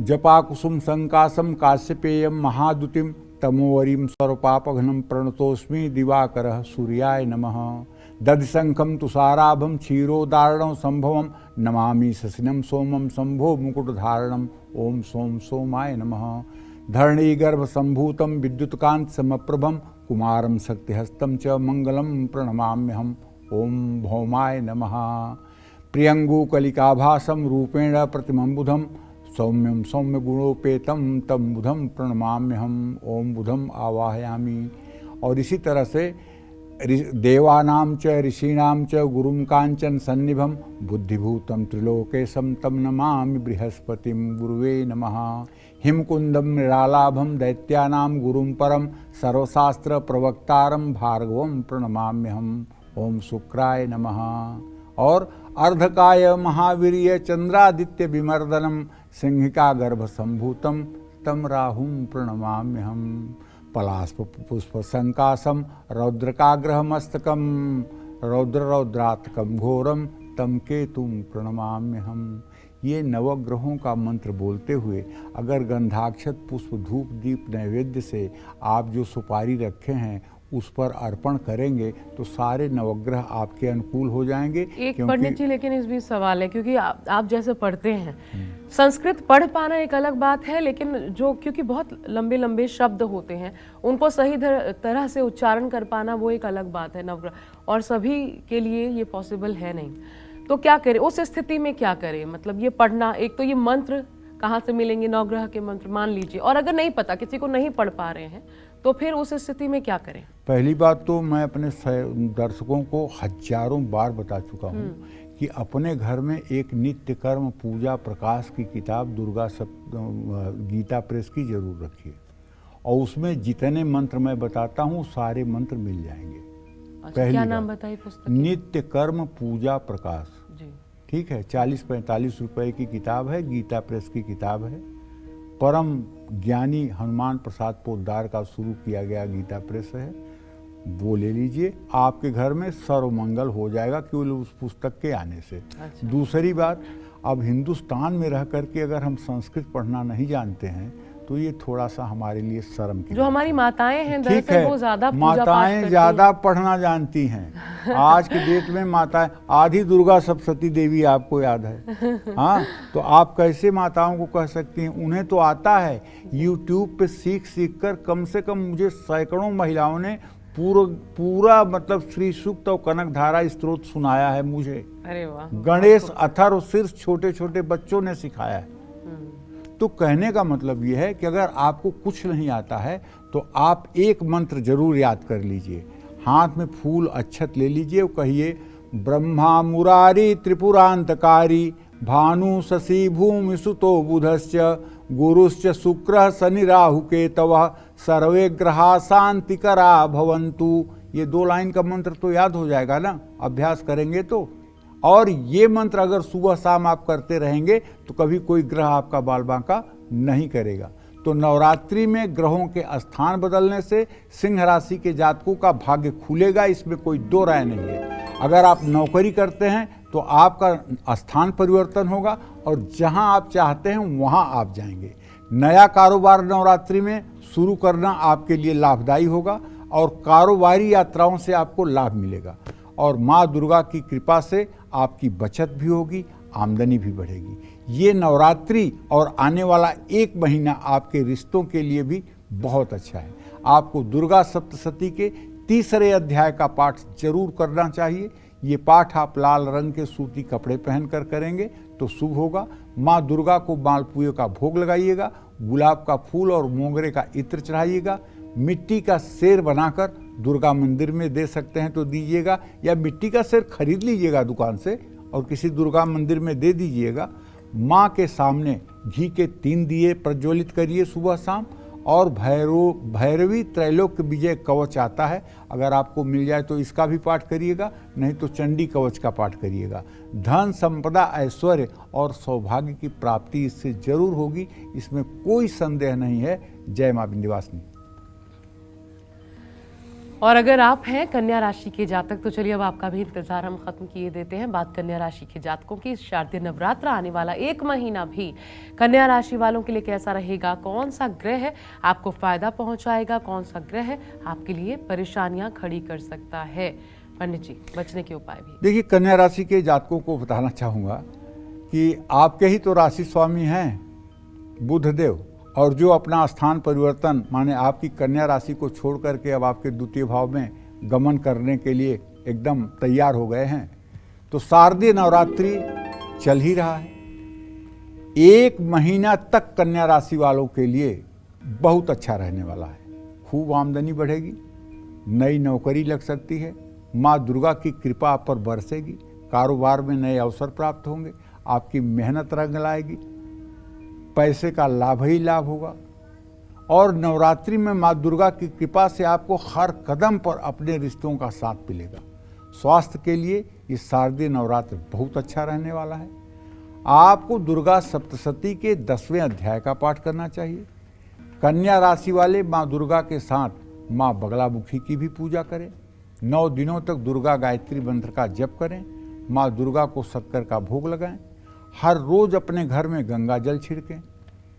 जपा कुसुम संकासम काश्यपेयम महादुतिम तमोवरीम सर्वपापघ्नम प्रणतोस्मि दिवाकरः सूर्याय नमः। दधिशंखम तुषाराभम क्षीरोदारणं संभवम नमामि शशिनम सोमम शंभो मुकुटधारणम ओम सोम सोमाय नमः। धरणीगर्भ संभूतम विद्युत्कांत समप्रभम कुमारम शक्तिहस्तं च मंगलम प्रणमाम्यहम् ओम भौमाय नमः। प्रियंगुकलिकाभासं रूपेण प्रतिमं बुधं सौम्यं सौम्य गुणोपेतं तं बुधं प्रणमाम्यहम् ओम बुधं आवाहयामि। और इसी तरह से देवानां च ऋषीणां च गुरुं कांचन सन्निभं बुद्धिभूतं त्रिलोकेशं तं नमामि बृहस्पतिं गुरुवे नमः। हिमकुंदं निरालाभं दैत्यानां गुरुं परं सर्वशास्त्र प्रवक्तारं भार्गवं प्रणमाम्यहम् ओम शुक्राय नमः। और अर्धकाय महावीर्य चंद्रादित्य विमर्दनम सिंहिका गर्भ संभूतम तम राहुं प्रणमाम्यहम्। पलास्प पुष्प संकासम रौद्रकाग्रह मस्तकम रौद्र रौद्रात्कम घोरम तम केतुम प्रणमाम्यहम्। ये नवग्रहों का मंत्र बोलते हुए अगर गंधाक्षत पुष्प धूप दीप नैवेद्य से आप जो सुपारी रखे हैं उस पर अर्पण करेंगे तो सारे नवग्रह आपके अनुकूल हो जाएंगे। एक पंडित जी, लेकिन इस बीच सवाल है, क्योंकि आप जैसे पढ़ते हैं, संस्कृत पढ़ पाना एक अलग बात है, लेकिन जो क्योंकि बहुत लंबे लंबे शब्द होते हैं उनको सही तरह से उच्चारण कर पाना वो एक अलग बात है नवग्रह, और सभी के लिए ये पॉसिबल है नहीं। तो क्या करें उस स्थिति में? क्या करें? मतलब ये पढ़ना, एक तो ये मंत्र कहाँ से मिलेंगे नवग्रह के मंत्र मान लीजिए, और अगर नहीं पता, किसी को नहीं पढ़ पा रहे हैं, तो फिर उस स्थिति में क्या करें? पहली बात तो मैं अपने दर्शकों को हजारों बार बता चुका हूँ कि अपने घर में एक नित्य कर्म पूजा प्रकाश की किताब दुर्गा गीता प्रेस की जरूर रखिए, और उसमें जितने मंत्र मैं बताता हूँ सारे मंत्र मिल जाएंगे। अच्छा, क्या नाम बताइए पुस्तक? नित्य कर्म पूजा प्रकाश जी, ठीक है। 40-45 रुपए की किताब है, गीता प्रेस की किताब है। परम ज्ञानी हनुमान प्रसाद पोद्दार का शुरू किया गया गीता प्रेस है, वो ले लीजिए। आपके घर में सर्वमंगल हो जाएगा केवल उस पुस्तक के आने से। अच्छा। दूसरी बात, अब हिंदुस्तान में रह करके अगर हम संस्कृत पढ़ना नहीं जानते हैं तो ये थोड़ा सा हमारे लिए शर्म की। जो हमारी माताएं हैं ठीक है, वो ज्यादा माताएं ज्यादा पढ़ना जानती हैं। आज के डेट में माताएं, आधी दुर्गा सप्तशती देवी आपको याद है, हाँ, तो आप कैसे माताओं को कह सकती हैं? उन्हें तो आता है। यूट्यूब पे सीख सीख कर कम से कम मुझे सैकड़ों महिलाओं ने पूरा मतलब श्री सूक्त और कनक धारा स्त्रोत सुनाया है मुझे। अरे वाह। गणेश अथर्व सिर्फ छोटे छोटे बच्चों ने सिखाया है। तो कहने का मतलब यह है कि अगर आपको कुछ नहीं आता है तो आप एक मंत्र जरूर याद कर लीजिए। हाथ में फूल अक्षत ले लीजिए, कहिए ब्रह्मा मुरारी त्रिपुरांतकारी भानु शशि भूमि सुतो बुधश्च गुरुश्च शुक्रः शनि राहु केतवः सर्वे ग्रहा शांतिकरा भवन्तु। ये 2 लाइन का मंत्र तो याद हो जाएगा ना, अभ्यास करेंगे तो। और ये मंत्र अगर सुबह शाम आप करते रहेंगे तो कभी कोई ग्रह आपका बाल बांका नहीं करेगा। तो नवरात्रि में ग्रहों के स्थान बदलने से सिंह राशि के जातकों का भाग्य खुलेगा, इसमें कोई 2 राय नहीं है। अगर आप नौकरी करते हैं तो आपका स्थान परिवर्तन होगा और जहां आप चाहते हैं वहां आप जाएंगे। नया कारोबार नवरात्रि में शुरू करना आपके लिए लाभदायी होगा और कारोबारी यात्राओं से आपको लाभ मिलेगा। और माँ दुर्गा की कृपा से आपकी बचत भी होगी, आमदनी भी बढ़ेगी। ये नवरात्रि और आने वाला 1 महीना आपके रिश्तों के लिए भी बहुत अच्छा है। आपको दुर्गा सप्तशती के 3रे अध्याय का पाठ जरूर करना चाहिए। ये पाठ आप लाल रंग के सूती कपड़े पहनकर करेंगे तो शुभ होगा। माँ दुर्गा को मालपुए का भोग लगाइएगा, गुलाब का फूल और मोगरे का इत्र चढ़ाइएगा। मिट्टी का शेर बनाकर दुर्गा मंदिर में दे सकते हैं तो दीजिएगा, या मिट्टी का शेर खरीद लीजिएगा दुकान से और किसी दुर्गा मंदिर में दे दीजिएगा। माँ के सामने घी के 3 दिए प्रज्वलित करिए सुबह शाम। और भैरवी त्रैलोक्य विजय कवच आता है, अगर आपको मिल जाए तो इसका भी पाठ करिएगा, नहीं तो चंडी कवच का पाठ करिएगा। धन संपदा ऐश्वर्य और सौभाग्य की प्राप्ति इससे जरूर होगी, इसमें कोई संदेह नहीं है। जय मां विंध्यवासिनी। और अगर आप हैं कन्या राशि के जातक तो चलिए अब आपका भी इंतजार हम खत्म किए देते हैं। बात कन्या राशि के जातकों की। इस शारदीय नवरात्र आने वाला 1 महीना भी कन्या राशि वालों के लिए कैसा रहेगा, कौन सा ग्रह आपको फायदा पहुंचाएगा, कौन सा ग्रह आपके लिए परेशानियां खड़ी कर सकता है। पंडित जी, बचने के उपाय भी। देखिए, कन्या राशि के जातकों को बताना चाहूँगा कि आपके ही तो राशि स्वामी हैं बुध देव, और जो अपना स्थान परिवर्तन माने आपकी कन्या राशि को छोड़ करके अब आपके द्वितीय भाव में गमन करने के लिए एकदम तैयार हो गए हैं। तो शारदीय नवरात्रि चल ही रहा है। 1 महीना तक कन्या राशि वालों के लिए बहुत अच्छा रहने वाला है। खूब आमदनी बढ़ेगी, नई नौकरी लग सकती है, माँ दुर्गा की कृपा आप पर बरसेगी, कारोबार में नए अवसर प्राप्त होंगे, आपकी मेहनत रंग लाएगी, पैसे का लाभ ही लाभ होगा। और नवरात्रि में माँ दुर्गा की कृपा से आपको हर कदम पर अपने रिश्तों का साथ मिलेगा। स्वास्थ्य के लिए ये शारदीय नवरात्र बहुत अच्छा रहने वाला है। आपको दुर्गा सप्तशती के 10वें अध्याय का पाठ करना चाहिए। कन्या राशि वाले माँ दुर्गा के साथ माँ बगलामुखी की भी पूजा करें। 9 दिनों तक दुर्गा गायत्री मंत्र का जप करें। माँ दुर्गा को शक्कर का भोग लगाएं। हर रोज अपने घर में गंगा जल छिड़कें।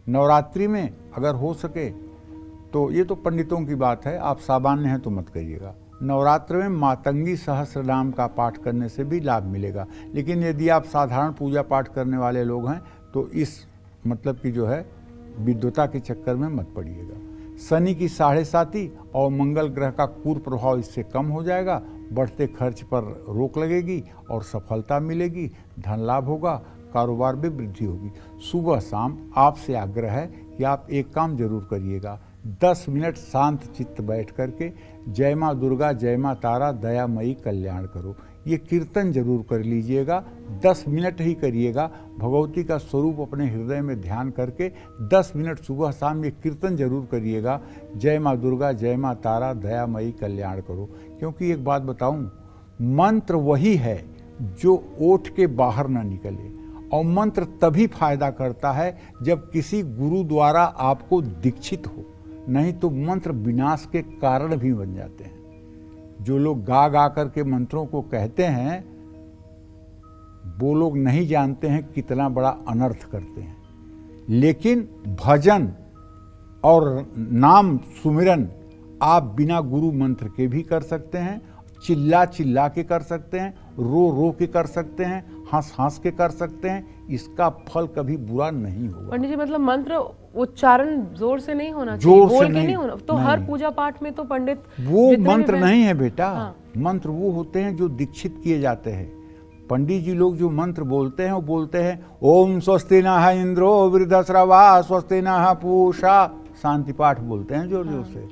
नवरात्रि में अगर हो सके तो, ये तो पंडितों की बात है, आप सामान्य हैं तो मत करिएगा। नवरात्र में मातंगी सहस्त्र नाम का पाठ करने से भी लाभ मिलेगा। लेकिन यदि आप साधारण पूजा पाठ करने वाले लोग हैं तो इस मतलब की जो है विद्वता के चक्कर में मत पड़िएगा। शनि की 7.5 और मंगल ग्रह का क्रूर प्रभाव इससे कम हो जाएगा। बढ़ते खर्च पर रोक लगेगी और सफलता मिलेगी, धन लाभ होगा, कारोबार में वृद्धि होगी। सुबह शाम आपसे आग्रह है कि आप एक काम जरूर करिएगा, 10 मिनट शांत चित्त बैठ करके जय माँ दुर्गा जय माँ तारा दयामयी कल्याण करो, ये कीर्तन जरूर कर लीजिएगा। 10 मिनट ही करिएगा। भगवती का स्वरूप अपने हृदय में ध्यान करके 10 मिनट सुबह शाम ये कीर्तन जरूर करिएगा, जय माँ दुर्गा जय माँ तारा दयामयी कल्याण करो। क्योंकि एक बात बताऊं, मंत्र वही है जो ओठ के बाहर ना निकले, और मंत्र तभी फायदा करता है जब किसी गुरु द्वारा आपको दीक्षित हो, नहीं तो मंत्र विनाश के कारण भी बन जाते हैं। जो लोग गा गा करके मंत्रों को कहते हैं वो लोग नहीं जानते हैं कितना बड़ा अनर्थ करते हैं। लेकिन भजन और नाम सुमिरन आप बिना गुरु मंत्र के भी कर सकते हैं, चिल्ला चिल्ला के कर सकते हैं, रो रो के कर सकते हैं, हंस हंस के कर सकते हैं। इसका फल कभी बुरा नहीं होगा। पंडित जी, मतलब मंत्र उच्चारण जोर से नहीं होना जोर चाहिए, से बोल के नहीं होना तो नहीं। हर पूजा पाठ में तो पंडित वो मंत्र नहीं है बेटा। हाँ। मंत्र वो होते हैं जो दीक्षित किए जाते हैं। पंडित जी लोग जो मंत्र बोलते हैं वो बोलते हैं ओम स्वस्ति नः इंद्रो वृद्धश्रवा स्वस्ति नः पूषा, शांति पाठ बोलते हैं जोर जोर से।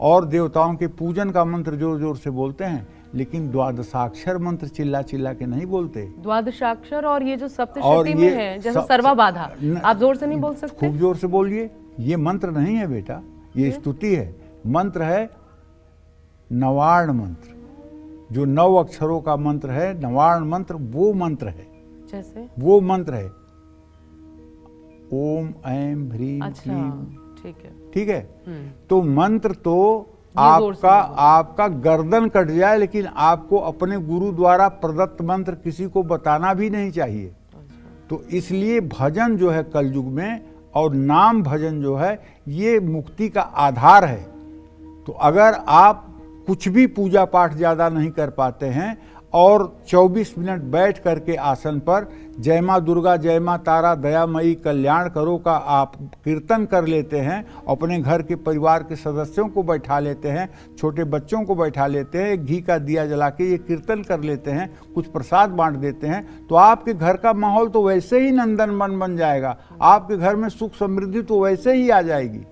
और देवताओं के पूजन का मंत्र जोर जोर से बोलते हैं, लेकिन द्वादशाक्षर मंत्र चिल्ला चिल्ला के नहीं बोलते। द्वादशाक्षर और ये जो सप्तशती में है जैसे सर्वा बाधा, आप जोर से नहीं बोल सकते? खूब जोर से बोलिए। ये मंत्र नहीं है बेटा, ये स्तुति है। मंत्र है नवार्ण मंत्र, जो 9 अक्षरों का मंत्र है, नवार्ण मंत्र वो मंत्र है, जैसे वो मंत्र है ओम ऐं ह्रीं अच्छा, क्लीं। ठीक है। ठीक है, तो मंत्र तो जोर से आपका गर्दन कट जाए, लेकिन आपको अपने गुरु द्वारा प्रदत्त मंत्र किसी को बताना भी नहीं चाहिए। तो इसलिए भजन जो है कलयुग में, और नाम भजन जो है, ये मुक्ति का आधार है। तो अगर आप कुछ भी पूजा पाठ ज़्यादा नहीं कर पाते हैं और 24 मिनट बैठ करके आसन पर जय माँ दुर्गा, जय माँ तारा, दयामयी, कल्याण करो का आप कीर्तन कर लेते हैं, अपने घर के परिवार के सदस्यों को बैठा लेते हैं, छोटे बच्चों को बैठा लेते हैं, एक घी का दिया जला के ये कीर्तन कर लेते हैं, कुछ प्रसाद बांट देते हैं, तो आपके घर का माहौल तो वैसे ही नंदनवन बन जाएगा, आपके घर में सुख समृद्धि तो वैसे ही आ जाएगी।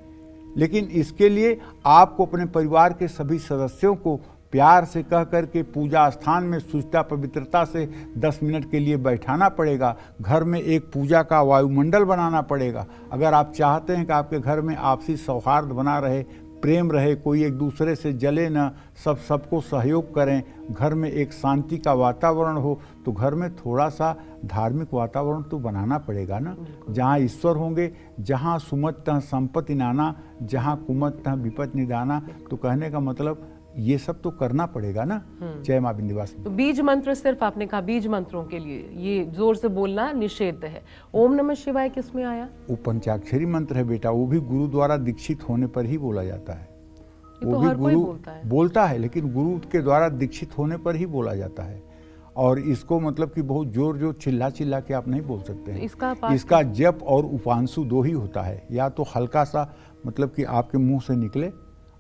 लेकिन इसके लिए आपको अपने परिवार के सभी सदस्यों को प्यार से कह करके पूजा स्थान में शुचिता पवित्रता से 10 मिनट के लिए बैठाना पड़ेगा। घर में एक पूजा का वायुमंडल बनाना पड़ेगा। अगर आप चाहते हैं कि आपके घर में आपसी सौहार्द बना रहे, प्रेम रहे, कोई एक दूसरे से जले न, सबको सहयोग करें, घर में एक शांति का वातावरण हो, तो घर में थोड़ा सा धार्मिक वातावरण तो बनाना पड़ेगा ना। जहाँ ईश्वर होंगे, जहाँ सुमत तह संपत्ति नाना, जहाँ कुमत तह विपत निदाना। तो कहने का मतलब ये सब तो करना पड़ेगा ना। जय माँ विंध्यवासिनी। तो बीज मंत्र, सिर्फ आपने कहा बीज मंत्रों के लिए ये जोर से बोलना निषेध है। ओम नमः शिवाय किस में आया? वो पंचाक्षरी मंत्र है बेटा, वो भी गुरु द्वारा दीक्षित होने पर ही बोला जाता है। ये तो हर कोई बोलता है, लेकिन गुरु के द्वारा दीक्षित होने पर ही बोला जाता है। और इसको मतलब कि बहुत जोर चिल्ला के आप नहीं बोल सकते हैं। इसका जप और उपांशु 2 ही होता है, या तो हल्का सा मतलब कि आपके मुंह से निकले।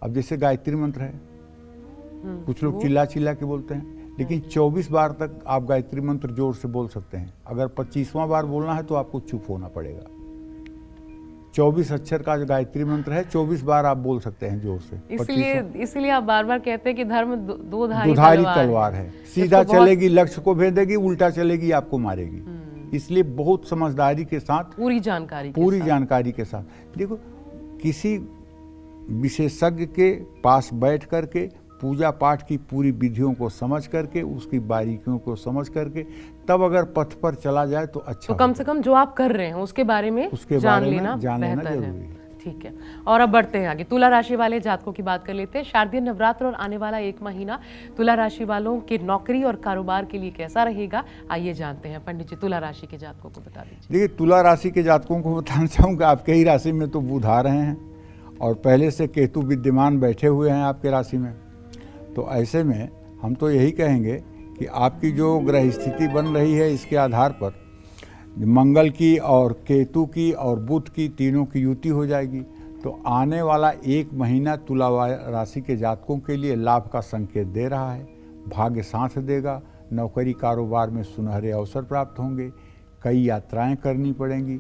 अब जैसे गायत्री मंत्र है, कुछ लोग चिल्ला के बोलते हैं, लेकिन 24 बार तक आप गायत्री मंत्र जोर से बोल सकते हैं। अगर 25वां बार बोलना है तो आपको चुप होना पड़ेगा। 24 अक्षर का जो गायत्री मंत्र है, 24 बार आप बोल सकते हैं जोर से। इसलिए आप बार कहते हैं कि धर्म दुधारी तलवार है। सीधा चलेगी लक्ष्य को भेदेगी, उल्टा चलेगी आपको मारेगी। इसलिए बहुत समझदारी के साथ, पूरी जानकारी के साथ देखो, किसी विशेषज्ञ के पास बैठ करके पूजा पाठ की पूरी विधियों को समझ करके, उसकी बारीकियों को समझ करके, तब अगर पथ पर चला जाए तो अच्छा। तो कम से कम जो आप कर रहे हैं उसके बारे में जान लेना जरूरी है। ठीक है, और अब बढ़ते हैं आगे। तुला राशि वाले जातकों की बात कर लेते हैं। शारदीय नवरात्र और आने वाला 1 महीना तुला राशि वालों के नौकरी और कारोबार के लिए कैसा रहेगा, आइए जानते हैं। पंडित जी, तुला राशि के जातकों को बता दीजिए। देखिए, तुला राशि के जातकों को बताना चाहूँगा, आपके ही राशि में तो बुध आ रहे हैं और पहले से केतु विद्यमान बैठे हुए हैं आपके राशि में। तो ऐसे में हम तो यही कहेंगे कि आपकी जो ग्रह स्थिति बन रही है, इसके आधार पर मंगल की और केतु की और बुध की, तीनों की युति हो जाएगी। तो आने वाला 1 महीना तुला राशि के जातकों के लिए लाभ का संकेत दे रहा है। भाग्य साथ देगा, नौकरी कारोबार में सुनहरे अवसर प्राप्त होंगे, कई यात्राएं करनी पड़ेंगी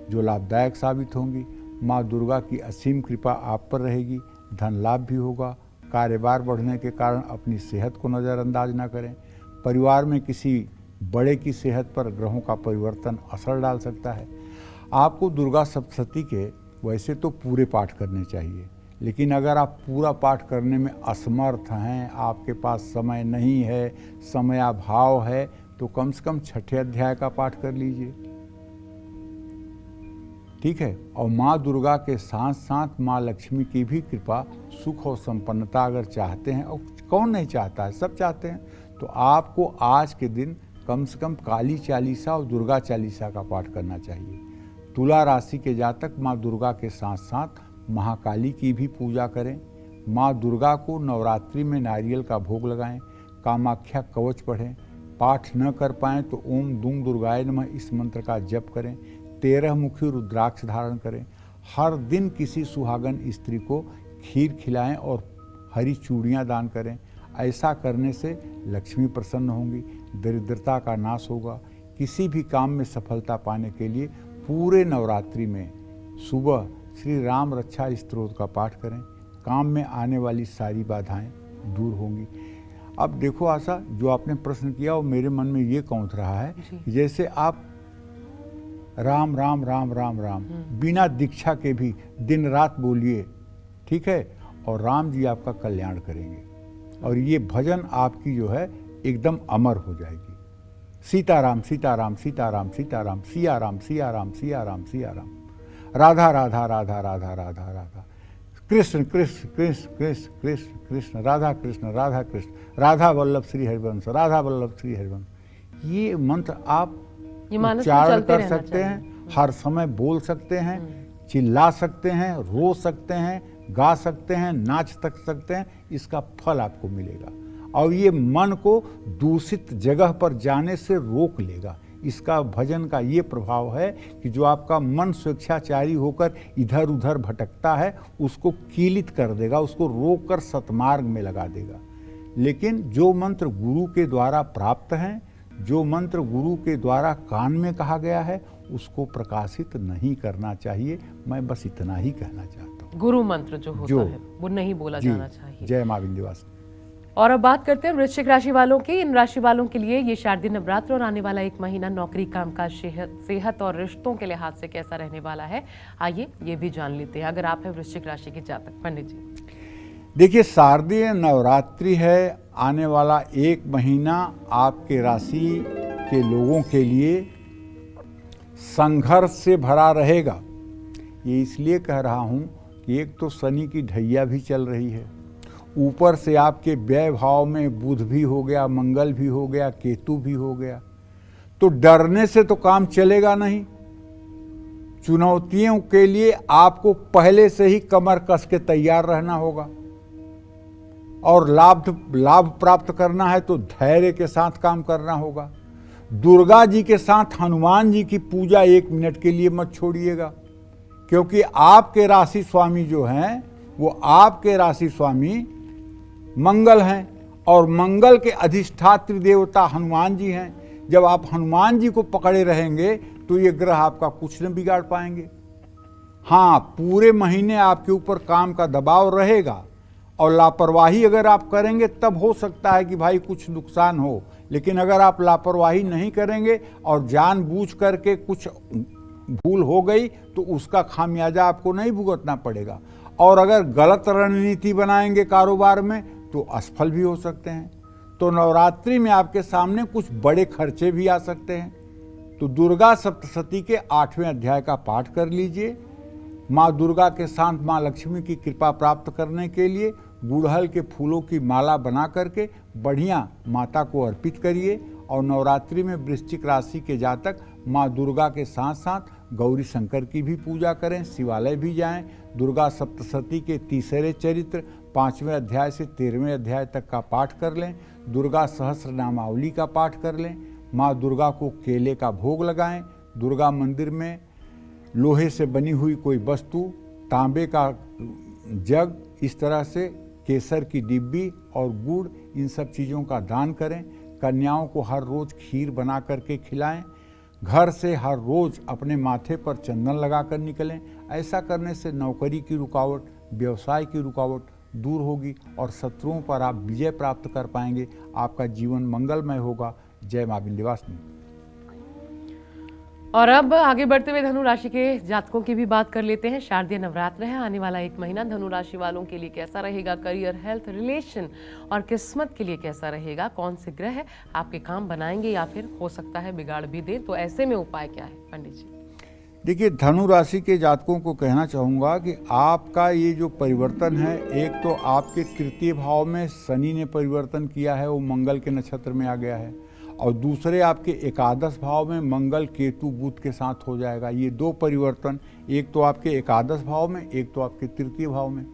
जो लाभदायक साबित होंगी। माँ दुर्गा की असीम कृपा आप पर रहेगी, धन लाभ भी होगा। कार्यभार बढ़ने के कारण अपनी सेहत को नज़रअंदाज न करें। परिवार में किसी बड़े की सेहत पर ग्रहों का परिवर्तन असर डाल सकता है। आपको दुर्गा सप्तशती के वैसे तो पूरे पाठ करने चाहिए, लेकिन अगर आप पूरा पाठ करने में असमर्थ हैं, आपके पास समय नहीं है, समयाभाव है, तो कम से कम 6ठे अध्याय का पाठ कर लीजिए। ठीक है, और माँ दुर्गा के साथ साथ माँ लक्ष्मी की भी कृपा, सुख और संपन्नता अगर चाहते हैं, और कौन नहीं चाहता है, सब चाहते हैं, तो आपको आज के दिन कम से कम काली चालीसा और दुर्गा चालीसा का पाठ करना चाहिए। तुला राशि के जातक माँ दुर्गा के साथ साथ महाकाली की भी पूजा करें। माँ दुर्गा को नवरात्रि में नारियल का भोग लगाएं, कामाख्या कवच पढ़ें। पाठ न कर पाएँ तो ओम दूं दुर्गाय नमः इस मंत्र का जप करें। 13 मुखी रुद्राक्ष धारण करें। हर दिन किसी सुहागन स्त्री को खीर खिलाएं और हरी चूड़ियाँ दान करें। ऐसा करने से लक्ष्मी प्रसन्न होंगी, दरिद्रता का नाश होगा। किसी भी काम में सफलता पाने के लिए पूरे नवरात्रि में सुबह श्री राम रक्षा स्तोत्र का पाठ करें। काम में आने वाली सारी बाधाएं दूर होंगी। अब देखो आशा, जो आपने प्रश्न किया वो मेरे मन में ये कौंध रहा है कि जैसे आप राम राम राम राम राम बिना दीक्षा के भी दिन रात बोलिए, ठीक है, और राम जी आपका कल्याण करेंगे। और ये भजन आपकी जो है एकदम अमर हो जाएगी। सीताराम सीताराम सीताराम सीताराम, सिया राम सिया राम सिया राम सिया राम, राधा राधा राधा राधा राधा राधा, कृष्ण कृष्ण कृष्ण कृष्ण कृष्ण कृष्ण, राधा कृष्ण राधा कृष्ण, राधा वल्लभ श्री हरिवंश, राधा वल्लभ श्री हरिवंश। ये मंत्र आप उच्चारण कर सकते हैं, हर समय बोल सकते हैं, चिल्ला सकते हैं, रो सकते हैं, गा सकते हैं, नाच तक सकते हैं। इसका फल आपको मिलेगा और ये मन को दूषित जगह पर जाने से रोक लेगा। इसका भजन का ये प्रभाव है कि जो आपका मन स्वेच्छाचारी होकर इधर उधर भटकता है उसको कीलित कर देगा, उसको रोक कर सतमार्ग में लगा देगा। लेकिन जो मंत्र गुरु के द्वारा प्राप्त हैं, जो मंत्र गुरु के द्वारा कान में कहा गया है, उसको प्रकाशित नहीं करना चाहिए। मैं बस इतना ही कहना चाहता हूँ। गुरु मंत्र जो होता है वो नहीं बोला जाना चाहिए। जय मां विंध्यवासिनी। और अब बात करते हैं वृश्चिक राशि वालों की। इन राशि वालों के लिए ये शारदीय नवरात्र और आने वाला एक महीना नौकरी, कामकाज, सेहत और रिश्तों के लिहाज से कैसा रहने वाला है, आइए ये भी जान लेते हैं। अगर आप है वृश्चिक राशि के जातक, पंडित जी। देखिए, शारदीय नवरात्रि है, आने वाला एक महीना आपके राशि के लोगों के लिए संघर्ष से भरा रहेगा। ये इसलिए कह रहा हूँ कि एक तो शनि की ढैया भी चल रही है, ऊपर से आपके व्यय भाव में बुध भी हो गया, मंगल भी हो गया, केतु भी हो गया। तो डरने से तो काम चलेगा नहीं। चुनौतियों के लिए आपको पहले से ही कमर कस के तैयार रहना होगा और लाभ प्राप्त करना है तो धैर्य के साथ काम करना होगा। दुर्गा जी के साथ हनुमान जी की पूजा 1 मिनट के लिए मत छोड़िएगा, क्योंकि आपके राशि स्वामी जो हैं वो आपके राशि स्वामी मंगल हैं और मंगल के अधिष्ठात्री देवता हनुमान जी हैं। जब आप हनुमान जी को पकड़े रहेंगे तो ये ग्रह आपका कुछ न बिगाड़ पाएंगे। हाँ, पूरे महीने आपके ऊपर काम का दबाव रहेगा और लापरवाही अगर आप करेंगे तब हो सकता है कि भाई कुछ नुकसान हो, लेकिन अगर आप लापरवाही नहीं करेंगे और जानबूझ करके कुछ भूल हो गई तो उसका खामियाजा आपको नहीं भुगतना पड़ेगा। और अगर गलत रणनीति बनाएंगे कारोबार में तो असफल भी हो सकते हैं। तो नवरात्रि में आपके सामने कुछ बड़े खर्चे भी आ सकते हैं। तो दुर्गा सप्तशती के 8वें अध्याय का पाठ कर लीजिए। माँ दुर्गा के साथ माँ लक्ष्मी की कृपा प्राप्त करने के लिए गुड़हल के फूलों की माला बना करके बढ़िया माता को अर्पित करिए। और नवरात्रि में वृश्चिक राशि के जातक माँ दुर्गा के साथ साथ गौरी शंकर की भी पूजा करें, शिवालय भी जाएं। दुर्गा सप्तशती के 3रे चरित्र 5वें अध्याय से 13वें अध्याय तक का पाठ कर लें। दुर्गा सहस्र नामावली का पाठ कर लें। माँ दुर्गा को केले का भोग लगाएं। दुर्गा मंदिर में लोहे से बनी हुई कोई वस्तु, तांबे का जग, इस तरह से केसर की डिब्बी और गुड़, इन सब चीज़ों का दान करें। कन्याओं को हर रोज़ खीर बना करके खिलाएं। घर से हर रोज़ अपने माथे पर चंदन लगा कर निकलें। ऐसा करने से नौकरी की रुकावट, व्यवसाय की रुकावट दूर होगी और शत्रुओं पर आप विजय प्राप्त कर पाएंगे। आपका जीवन मंगलमय होगा। जय मां विंध्यवासिनी। और अब आगे बढ़ते हुए धनु राशि के जातकों की भी बात कर लेते हैं। शारदीय नवरात्र है, आने वाला एक महीना धनु राशि वालों के लिए कैसा रहेगा? करियर, हेल्थ, रिलेशन और किस्मत के लिए कैसा रहेगा? कौन से ग्रह आपके काम बनाएंगे या फिर हो सकता है बिगाड़ भी दे? तो ऐसे में उपाय क्या है पंडित जी? देखिए, धनु राशि के जातकों को कहना चाहूँगा कि आपका ये जो परिवर्तन है, एक तो आपके 3य भाव में शनि ने परिवर्तन किया है, वो मंगल के नक्षत्र में आ गया है, और दूसरे आपके एकादश भाव में मंगल केतु बुध के साथ हो जाएगा। ये 2 परिवर्तन, एक तो आपके एकादश भाव में, एक तो आपके 3य भाव में।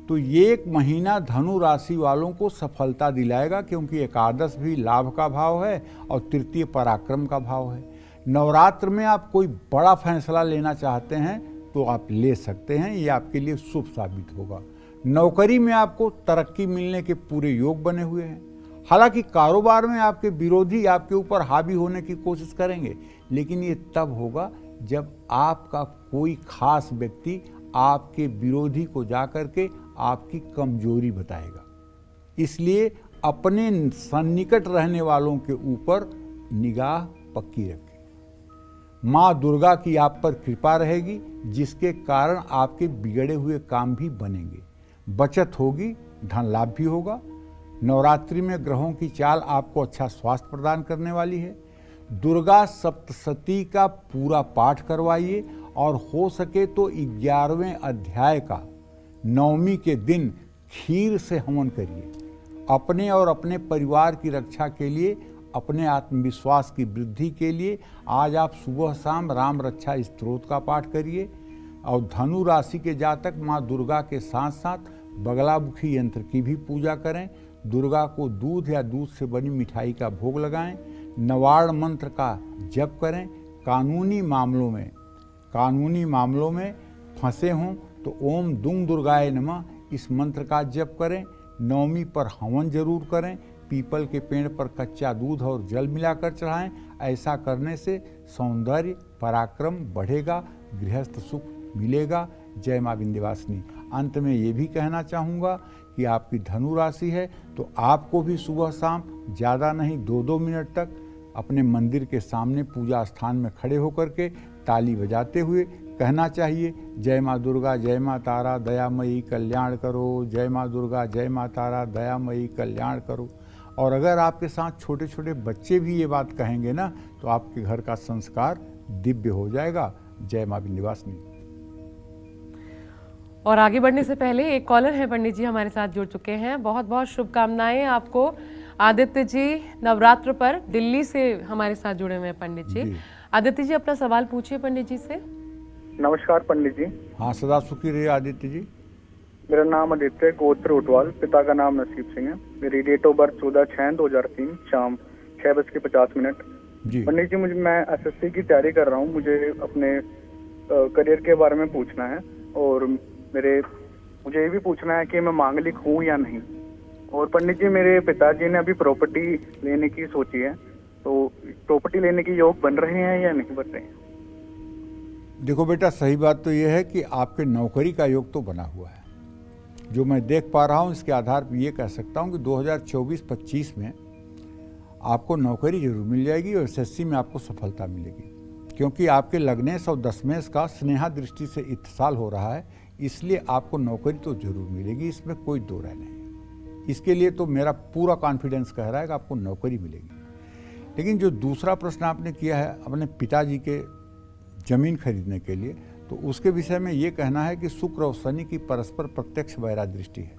तो ये एक महीना धनु राशि वालों को सफलता दिलाएगा, क्योंकि एकादश भी लाभ का भाव है और 3य पराक्रम का भाव है। नवरात्र में आप कोई बड़ा फैसला लेना चाहते हैं तो आप ले सकते हैं, ये आपके लिए शुभ साबित होगा। नौकरी में आपको तरक्की मिलने के पूरे योग बने हुए हैं। हालांकि कारोबार में आपके विरोधी आपके ऊपर हावी होने की कोशिश करेंगे, लेकिन ये तब होगा जब आपका कोई खास व्यक्ति आपके विरोधी को जाकर के आपकी कमजोरी बताएगा। इसलिए अपने सन्निकट रहने वालों के ऊपर निगाह पक्की रखें। माँ दुर्गा की आप पर कृपा रहेगी, जिसके कारण आपके बिगड़े हुए काम भी बनेंगे। बचत होगी, धन लाभ भी होगा। नवरात्रि में ग्रहों की चाल आपको अच्छा स्वास्थ्य प्रदान करने वाली है। दुर्गा सप्तशती का पूरा पाठ करवाइए और हो सके तो 11वें अध्याय का नवमी के दिन खीर से हवन करिए। अपने और अपने परिवार की रक्षा के लिए, अपने आत्मविश्वास की वृद्धि के लिए आज आप सुबह शाम राम रक्षा स्तोत्र का पाठ करिए। और धनु राशि के जातक माँ दुर्गा के साथ साथ बगलामुखी यंत्र की भी पूजा करें। दुर्गा को दूध या दूध से बनी मिठाई का भोग लगाएं। नवार्ण मंत्र का जप करें। कानूनी मामलों में फंसे हों तो ओम दुंग दुर्गाय नमः इस मंत्र का जप करें। नवमी पर हवन जरूर करें। पीपल के पेड़ पर कच्चा दूध और जल मिलाकर चढ़ाएं। ऐसा करने से सौंदर्य पराक्रम बढ़ेगा, गृहस्थ सुख मिलेगा। जय माँ विंध्यवासिनी। अंत में ये भी कहना चाहूँगा कि आपकी धनु राशि है तो आपको भी सुबह शाम ज़्यादा नहीं 2-2 मिनट तक अपने मंदिर के सामने पूजा स्थान में खड़े होकर के ताली बजाते हुए कहना चाहिए, जय माँ दुर्गा, जय माँ तारा, दयामयी कल्याण करो। जय माँ दुर्गा, जय माँ तारा, दयामयी कल्याण करो। और अगर आपके साथ छोटे छोटे बच्चे भी ये बात कहेंगे ना तो आपके घर का संस्कार दिव्य हो जाएगा। जय माँ विंध्यवासिनी। और आगे बढ़ने से पहले एक कॉलर है पंडित जी हमारे साथ जुड़ चुके हैं। बहुत बहुत शुभकामनाएं आपको। आदित्य जी नवरात्र पर दिल्ली से हमारे साथ जुड़े हुए हैं पंडित जी। आदित्य जी अपना सवाल पूछिए पंडित जी से। नमस्कार पंडित जी। हाँ, सदा सुखी रहिए आदित्य जी। मेरा नाम आदित्य, गोत्र उटवाल, पिता का नाम नसीब सिंह है। मेरी डेट ऑफ बर्थ 14/6/2003 शाम 6:50 जी। पंडित जी मैं एसएससी की तैयारी कर रहा हूँ। मुझे अपने करियर के बारे में पूछना है और मुझे ये भी पूछना है कि मैं मांगलिक हूँ या नहीं। और पंडित जी मेरे पिताजी ने अभी प्रॉपर्टी लेने की सोची है, तो प्रॉपर्टी लेने के योग बन रहे हैं या नहीं बन रहे हैं? देखो बेटा, सही बात तो यह है कि आपके नौकरी का योग तो बना हुआ है। जो मैं देख पा रहा हूँ इसके आधार पर ये कह सकता हूँ कि 2024-25 में आपको नौकरी जरूर मिल जाएगी और एसएससी में आपको सफलता मिलेगी, क्योंकि आपके लग्नेश और दशमेश का स्नेहा दृष्टि से इत्तिसाल हो रहा है। इसलिए आपको नौकरी तो जरूर मिलेगी, इसमें कोई दो राय नहीं। इसके लिए तो मेरा पूरा कॉन्फिडेंस कह रहा है कि आपको नौकरी मिलेगी। लेकिन जो दूसरा प्रश्न आपने किया है अपने पिताजी के जमीन खरीदने के लिए, तो उसके विषय में ये कहना है कि शुक्र और शनि की परस्पर प्रत्यक्ष वैरा दृष्टि है।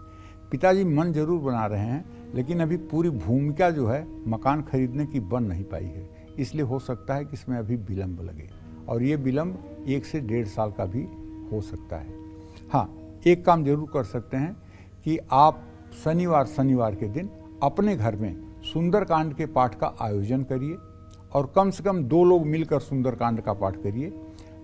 पिताजी मन जरूर बना रहे हैं, लेकिन अभी पूरी भूमिका जो है मकान खरीदने की बन नहीं पाई है। इसलिए हो सकता है कि इसमें अभी विलंब लगे, और ये विलंब 1 से 1.5 साल का भी हो सकता है। हाँ, एक काम जरूर कर सकते हैं कि आप शनिवार के दिन अपने घर में सुंदरकांड के पाठ का आयोजन करिए और कम से कम 2 लोग मिलकर सुंदरकांड का पाठ करिए।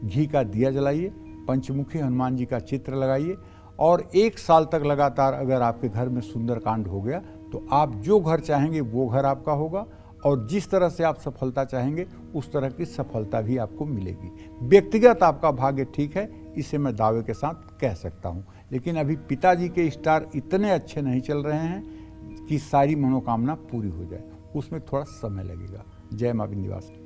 घी का दिया जलाइए, पंचमुखी हनुमान जी का चित्र लगाइए और 1 साल तक लगातार अगर आपके घर में सुंदरकांड हो गया तो आप जो घर चाहेंगे वो घर आपका होगा, और जिस तरह से आप सफलता चाहेंगे उस तरह की सफलता भी आपको मिलेगी। व्यक्तिगत आपका भाग्य ठीक है, इसे मैं दावे के साथ कह सकता हूँ। लेकिन अभी पिताजी के स्टार इतने अच्छे नहीं चल रहे हैं कि सारी मनोकामना पूरी हो जाए, उसमें थोड़ा समय लगेगा। जय मां विंध्यवासिनी।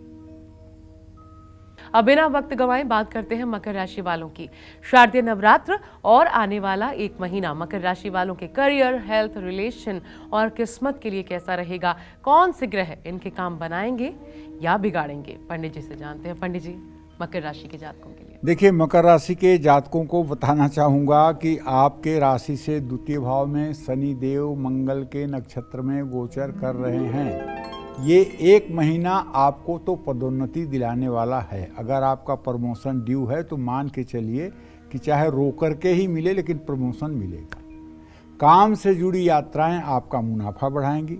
अब बिना वक्त गंवाए बात करते हैं मकर राशि वालों की। शारदीय नवरात्र और आने वाला 1 महीना मकर राशि वालों के करियर, हेल्थ, रिलेशन और किस्मत के लिए कैसा रहेगा? कौन से ग्रह इनके काम बनाएंगे या बिगाड़ेंगे? पंडित जी से जानते हैं। पंडित जी, मकर राशि के जातकों के लिए। देखिए, मकर राशि के जातकों को बताना चाहूँगा कि आपके राशि से द्वितीय भाव में शनि देव मंगल के नक्षत्र में गोचर कर रहे हैं। ये 1 महीना आपको तो पदोन्नति दिलाने वाला है। अगर आपका प्रमोशन ड्यू है तो मान के चलिए कि चाहे रो करके ही मिले, लेकिन प्रमोशन मिलेगा। काम से जुड़ी यात्राएं आपका मुनाफा बढ़ाएंगी।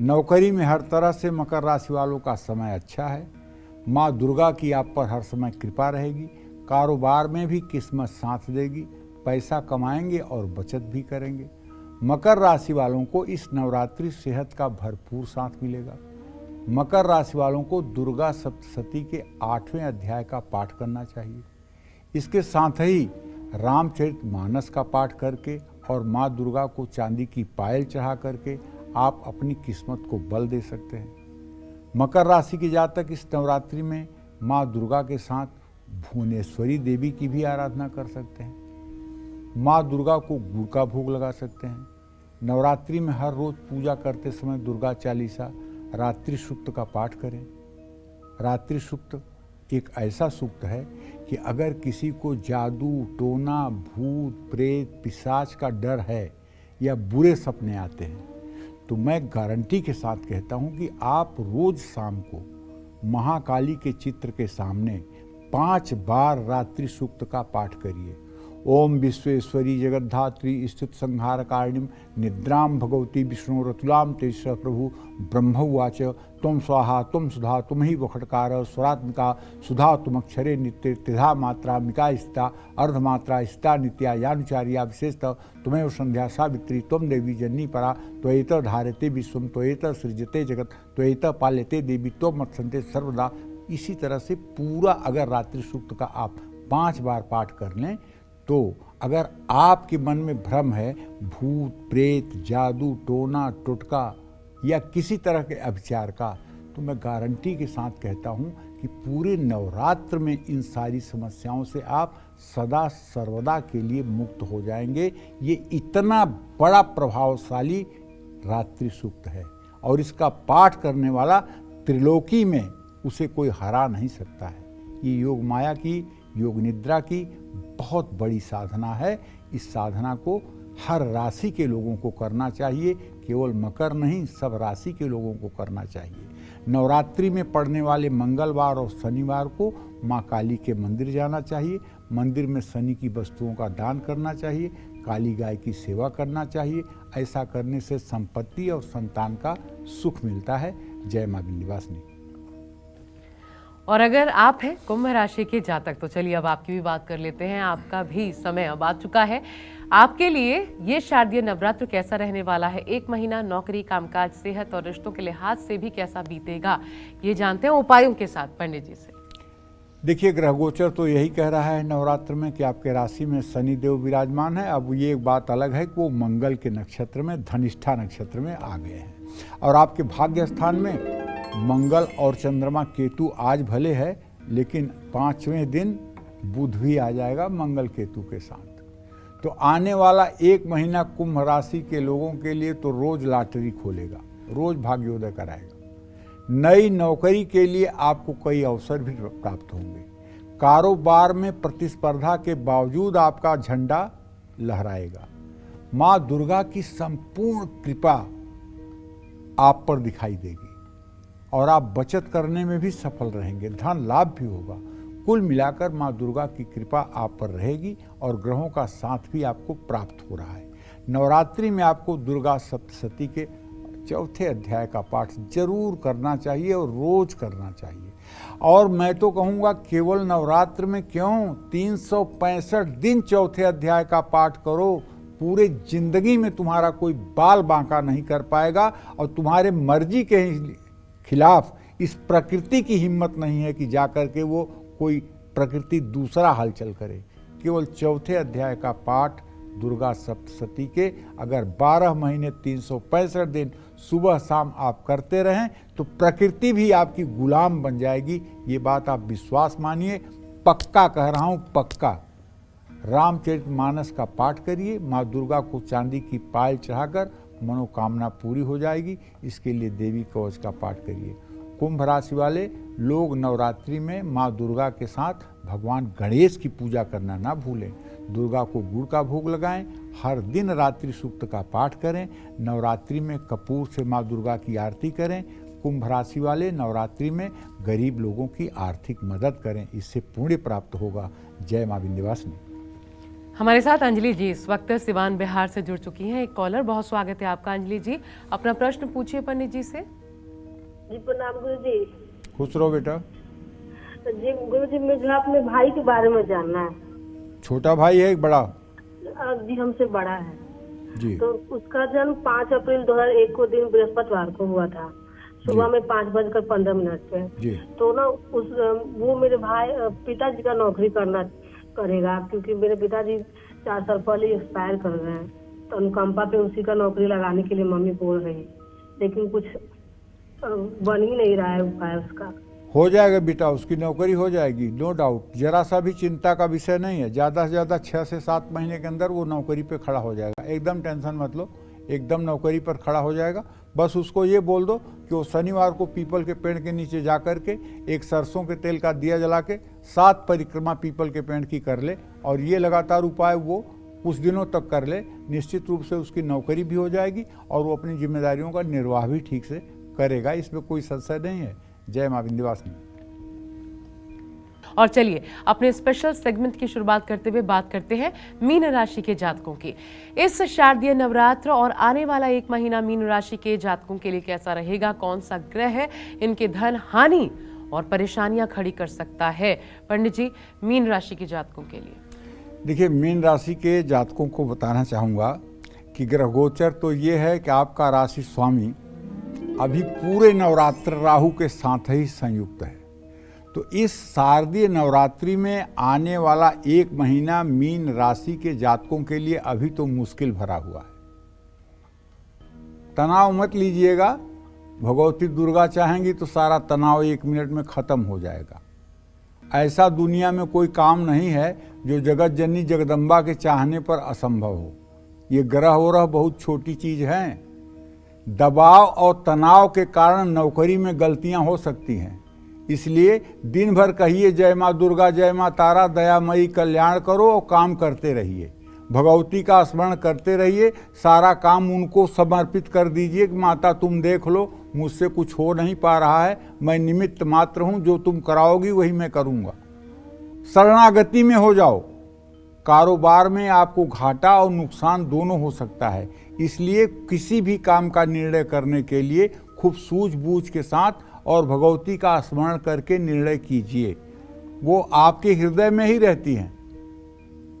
नौकरी में हर तरह से मकर राशि वालों का समय अच्छा है। माँ दुर्गा की आप पर हर समय कृपा रहेगी। कारोबार में भी किस्मत साथ देगी। पैसा कमाएंगे और बचत भी करेंगे। मकर राशि वालों को इस नवरात्रि सेहत का भरपूर साथ मिलेगा। मकर राशि वालों को दुर्गा सप्तशती के 8वें अध्याय का पाठ करना चाहिए। इसके साथ ही रामचरितमानस का पाठ करके और माँ दुर्गा को चांदी की पायल चढ़ा करके आप अपनी किस्मत को बल दे सकते हैं। मकर राशि के जातक इस नवरात्रि में माँ दुर्गा के साथ भुवनेश्वरी देवी की भी आराधना कर सकते हैं। माँ दुर्गा को गुड़ का भोग लगा सकते हैं। नवरात्रि में हर रोज पूजा करते समय दुर्गा चालीसा, रात्रि सूक्त का पाठ करें। रात्रि सूक्त एक ऐसा सूक्त है कि अगर किसी को जादू, टोना, भूत, प्रेत, पिशाच का डर है या बुरे सपने आते हैं, तो मैं गारंटी के साथ कहता हूं कि आप रोज शाम को महाकाली के चित्र के सामने 5 बार रात्रि सूक्त का पाठ करिए। ओम विश्वेश्वरी जगद्धात्री स्थित संहार कारिणीम निद्राम भगवती विष्णु रतुलाम तेजस प्रभु ब्रह्मवाच तुम स्वाहा तुम सुधा तुम ही वखटकार स्वरात्मिका सुधा तुम अक्षरे नित्य त्रिधा मात्रा मिका स्थिता अर्धमात्रा स्थिता नित्या यानुचार्या विशेषतः तुम्हें संध्या सावित्री तुम देवी जननी परा त्वयित धारते विश्वम त्वयित सृजते जगत त्वयित पाल्यते देवी त्वम मत्सन्ते सर्वदा। इसी तरह से पूरा अगर रात्रि सूक्त का आप 5 बार पाठ कर लें, तो अगर आपके मन में भ्रम है भूत, प्रेत, जादू, टोना, टोटका या किसी तरह के अभिचार का, तो मैं गारंटी के साथ कहता हूं कि पूरे नवरात्र में इन सारी समस्याओं से आप सदा सर्वदा के लिए मुक्त हो जाएंगे। ये इतना बड़ा प्रभावशाली रात्रि सूक्त है और इसका पाठ करने वाला त्रिलोकी में उसे कोई हरा नहीं सकता है। ये योग माया की, योग निद्रा की बहुत बड़ी साधना है। इस साधना को हर राशि के लोगों को करना चाहिए, केवल मकर नहीं, सब राशि के लोगों को करना चाहिए। नवरात्रि में पड़ने वाले मंगलवार और शनिवार को माँ काली के मंदिर जाना चाहिए। मंदिर में शनि की वस्तुओं का दान करना चाहिए, काली गाय की सेवा करना चाहिए। ऐसा करने से संपत्ति और संतान का सुख मिलता है। जय माँ विंध्यवासिनी। और अगर आप हैं कुंभ राशि के जातक, तो चलिए अब आपकी भी बात कर लेते हैं। आपका भी समय अब आ चुका है। आपके लिए ये शारदीय नवरात्र कैसा रहने वाला है? 1 महीना नौकरी, कामकाज, सेहत और रिश्तों के लिहाज से भी कैसा बीतेगा, ये जानते हैं उपायों के साथ पंडित जी से। देखिए, ग्रह गोचर तो यही कह रहा है नवरात्र में कि आपके राशि में शनि देव विराजमान है। अब ये एक बात अलग है कि वो मंगल के नक्षत्र में, धनिष्ठा नक्षत्र में आ गए हैं और आपके भाग्य स्थान में मंगल और चंद्रमा, केतु आज भले है, लेकिन 5वें दिन बुध भी आ जाएगा मंगल केतु के साथ। तो आने वाला 1 महीना कुंभ राशि के लोगों के लिए तो रोज लॉटरी खोलेगा, रोज भाग्योदय कराएगा। नई नौकरी के लिए आपको कई अवसर भी प्राप्त होंगे। कारोबार में प्रतिस्पर्धा के बावजूद आपका झंडा लहराएगा। माँ दुर्गा की संपूर्ण कृपा आप पर दिखाई देगी और आप बचत करने में भी सफल रहेंगे, धन लाभ भी होगा। कुल मिलाकर माँ दुर्गा की कृपा आप पर रहेगी और ग्रहों का साथ भी आपको प्राप्त हो रहा है। नवरात्रि में आपको दुर्गा सप्तशती के 4थे अध्याय का पाठ जरूर करना चाहिए और रोज करना चाहिए। और मैं तो कहूँगा केवल नवरात्र में क्यों, 365 दिन 4थे अध्याय का पाठ करो। पूरे जिंदगी में तुम्हारा कोई बाल बांका नहीं कर पाएगा और तुम्हारे मर्जी के खिलाफ इस प्रकृति की हिम्मत नहीं है कि जाकर के वो कोई प्रकृति दूसरा हलचल करे। केवल 4थे अध्याय का पाठ दुर्गा सप्तशती के अगर 12 महीने 365 दिन सुबह शाम आप करते रहें तो प्रकृति भी आपकी गुलाम बन जाएगी। ये बात आप विश्वास मानिए, पक्का कह रहा हूँ, पक्का। रामचरितमानस का पाठ करिए, माँ दुर्गा को चांदी की पायल चढ़ाकर मनोकामना पूरी हो जाएगी। इसके लिए देवी कवच का पाठ करिए। कुंभ राशि वाले लोग नवरात्रि में माँ दुर्गा के साथ भगवान गणेश की पूजा करना ना भूलें। दुर्गा को गुड़ का भोग लगाएं, हर दिन रात्रि सूक्त का पाठ करें, नवरात्रि में कपूर से माँ दुर्गा की आरती करें। कुंभ राशि वाले नवरात्रि में गरीब लोगों की आर्थिक मदद करें, इससे पुण्य प्राप्त होगा। जय माँ विंध्यवासिनी। हमारे साथ अंजलि जी इस वक्त सिवान बिहार से जुड़ चुकी हैं। एक कॉलर, बहुत स्वागत है आपका अंजलि जी। अपना प्रश्न पूछिए पंडित जी से। जी प्रणाम गुरु जी। खुश रहो बेटा। जी गुरु जी, मुझे अपने भाई के बारे में जानना है। छोटा भाई है एक बड़ा? जी हमसे बड़ा है जी। तो उसका जन्म 5 अप्रैल 2001 को दिन बृहस्पतिवार को हुआ था, सुबह में 5:15 पे। जी। तो ना वो मेरे भाई पिताजी का नौकरी करेगा, क्योंकि मेरे पिताजी 4 साल पहले एक्सपायर कर गए हैं। तो अनुकंपा पे उसी का नौकरी लगाने के लिए मम्मी बोल रही, लेकिन कुछ बन ही नहीं रहा है उपाय उसका। हो जाएगा बेटा, उसकी नौकरी हो जाएगी, नो डाउट। जरा सा भी चिंता का विषय नहीं है। ज़्यादा से ज़्यादा 6 से 7 महीने के अंदर वो नौकरी पे खड़ा हो जाएगा। एकदम टेंशन मत लो, एकदम नौकरी पर खड़ा हो जाएगा। बस उसको ये बोल दो कि वो शनिवार को पीपल के पेड़ के नीचे जा कर के एक सरसों के तेल का दिया जला के 7 परिक्रमा पीपल के पेड़ की कर ले, और ये लगातार उपाय वो कुछ दिनों तक कर ले। निश्चित रूप से उसकी नौकरी भी हो जाएगी और वो अपनी जिम्मेदारियों का निर्वाह भी ठीक से करेगा, इसमें कोई संशय नहीं है। जय मां विंध्यवासिनी। और चलिए अपने स्पेशल सेगमेंट की शुरुआत करते हुए बात करते हैं मीन राशि के जातकों की। इस शारदीय नवरात्र और आने वाला 1 महीना मीन राशि के जातकों के लिए कैसा रहेगा, कौन सा ग्रह है इनके धन हानि और परेशानियां खड़ी कर सकता है। पंडित जी, मीन राशि के जातकों के लिए। देखिए, मीन राशि के जातकों को बताना चाहूँगा कि ग्रह गोचर तो ये है कि आपका राशि स्वामी अभी पूरे नवरात्र राहु के साथ ही संयुक्त है। तो इस शारदीय नवरात्रि में आने वाला 1 महीना मीन राशि के जातकों के लिए अभी तो मुश्किल भरा हुआ है। तनाव मत लीजिएगा, भगवती दुर्गा चाहेंगी तो सारा तनाव 1 मिनट में खत्म हो जाएगा। ऐसा दुनिया में कोई काम नहीं है जो जगत जननी जगदम्बा के चाहने पर असंभव हो। ये ग्रह वरह बहुत छोटी चीज है। दबाव और तनाव के कारण नौकरी में गलतियां हो सकती हैं, इसलिए दिन भर कहिए जय माँ दुर्गा, जय माँ तारा, दयामयी कल्याण करो और काम करते रहिए। भगवती का स्मरण करते रहिए, सारा काम उनको समर्पित कर दीजिए कि माता तुम देख लो, मुझसे कुछ हो नहीं पा रहा है, मैं निमित्त मात्र हूँ, जो तुम कराओगी वही मैं करूँगा। शरणागति में हो जाओ। कारोबार में आपको घाटा और नुकसान दोनों हो सकता है, इसलिए किसी भी काम का निर्णय करने के लिए खूब सूझबूझ के साथ और भगवती का स्मरण करके निर्णय कीजिए। वो आपके हृदय में ही रहती हैं।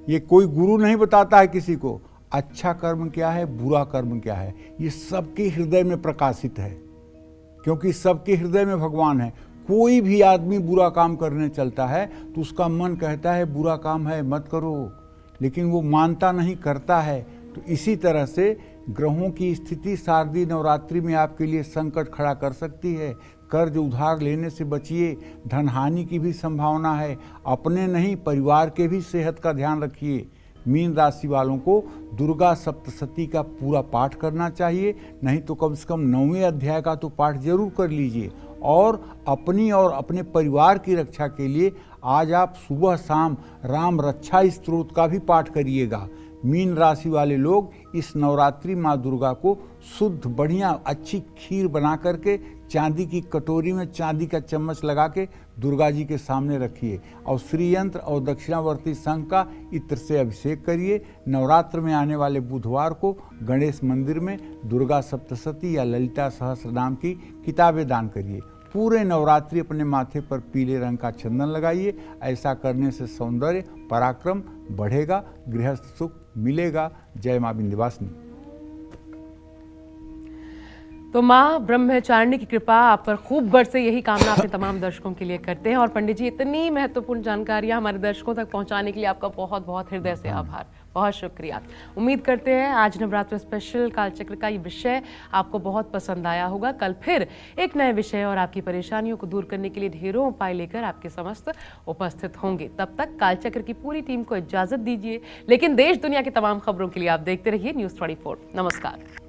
ये कोई गुरु नहीं बताता है किसी को अच्छा कर्म क्या है, बुरा कर्म क्या है। ये सबके हृदय में प्रकाशित है, क्योंकि सबके हृदय में भगवान है। कोई भी आदमी बुरा काम करने चलता है तो उसका मन कहता है बुरा काम है मत करो, लेकिन वो मानता नहीं, करता है। तो इसी तरह से ग्रहों की स्थिति शारदीय नवरात्रि में आपके लिए संकट खड़ा कर सकती है। कर्ज उधार लेने से बचिए, धन हानि की भी संभावना है। अपने नहीं, परिवार के भी सेहत का ध्यान रखिए। मीन राशि वालों को दुर्गा सप्तशती का पूरा पाठ करना चाहिए, नहीं तो कम से कम 9वें अध्याय का तो पाठ जरूर कर लीजिए। और अपनी और अपने परिवार की रक्षा के लिए आज आप सुबह शाम राम रक्षा स्तोत्र का भी पाठ करिएगा। मीन राशि वाले लोग इस नवरात्रि माँ दुर्गा को शुद्ध बढ़िया अच्छी खीर बना करके चांदी की कटोरी में चांदी का चम्मच लगा के दुर्गा जी के सामने रखिए और श्री यंत्र और दक्षिणावर्ती शंख का इत्र से अभिषेक करिए। नवरात्र में आने वाले बुधवार को गणेश मंदिर में दुर्गा सप्तशती या ललिता सहस्रनाम की किताबें दान करिए। पूरे नवरात्रि अपने माथे पर पीले रंग का चंदन लगाइए। ऐसा करने से सौंदर्य पराक्रम बढ़ेगा, गृहस्थ सुख मिलेगा। जय मां विंध्यवासिनी। तो माँ ब्रह्मचारिणी की कृपा आप पर खूब बरसे, यही कामना अपने तमाम दर्शकों के लिए करते हैं। और पंडित जी, इतनी महत्वपूर्ण जानकारियां हमारे दर्शकों तक पहुंचाने के लिए आपका बहुत बहुत हृदय से आभार, बहुत शुक्रिया। उम्मीद करते हैं आज नवरात्र स्पेशल कालचक्र का ये विषय आपको बहुत पसंद आया होगा। कल फिर एक नए विषय और आपकी परेशानियों को दूर करने के लिए ढेरों उपाय लेकर आपके समस्त उपस्थित होंगे। तब तक कालचक्र की पूरी टीम को इजाजत दीजिए, लेकिन देश दुनिया की तमाम खबरों के लिए आप देखते रहिए News 24। नमस्कार।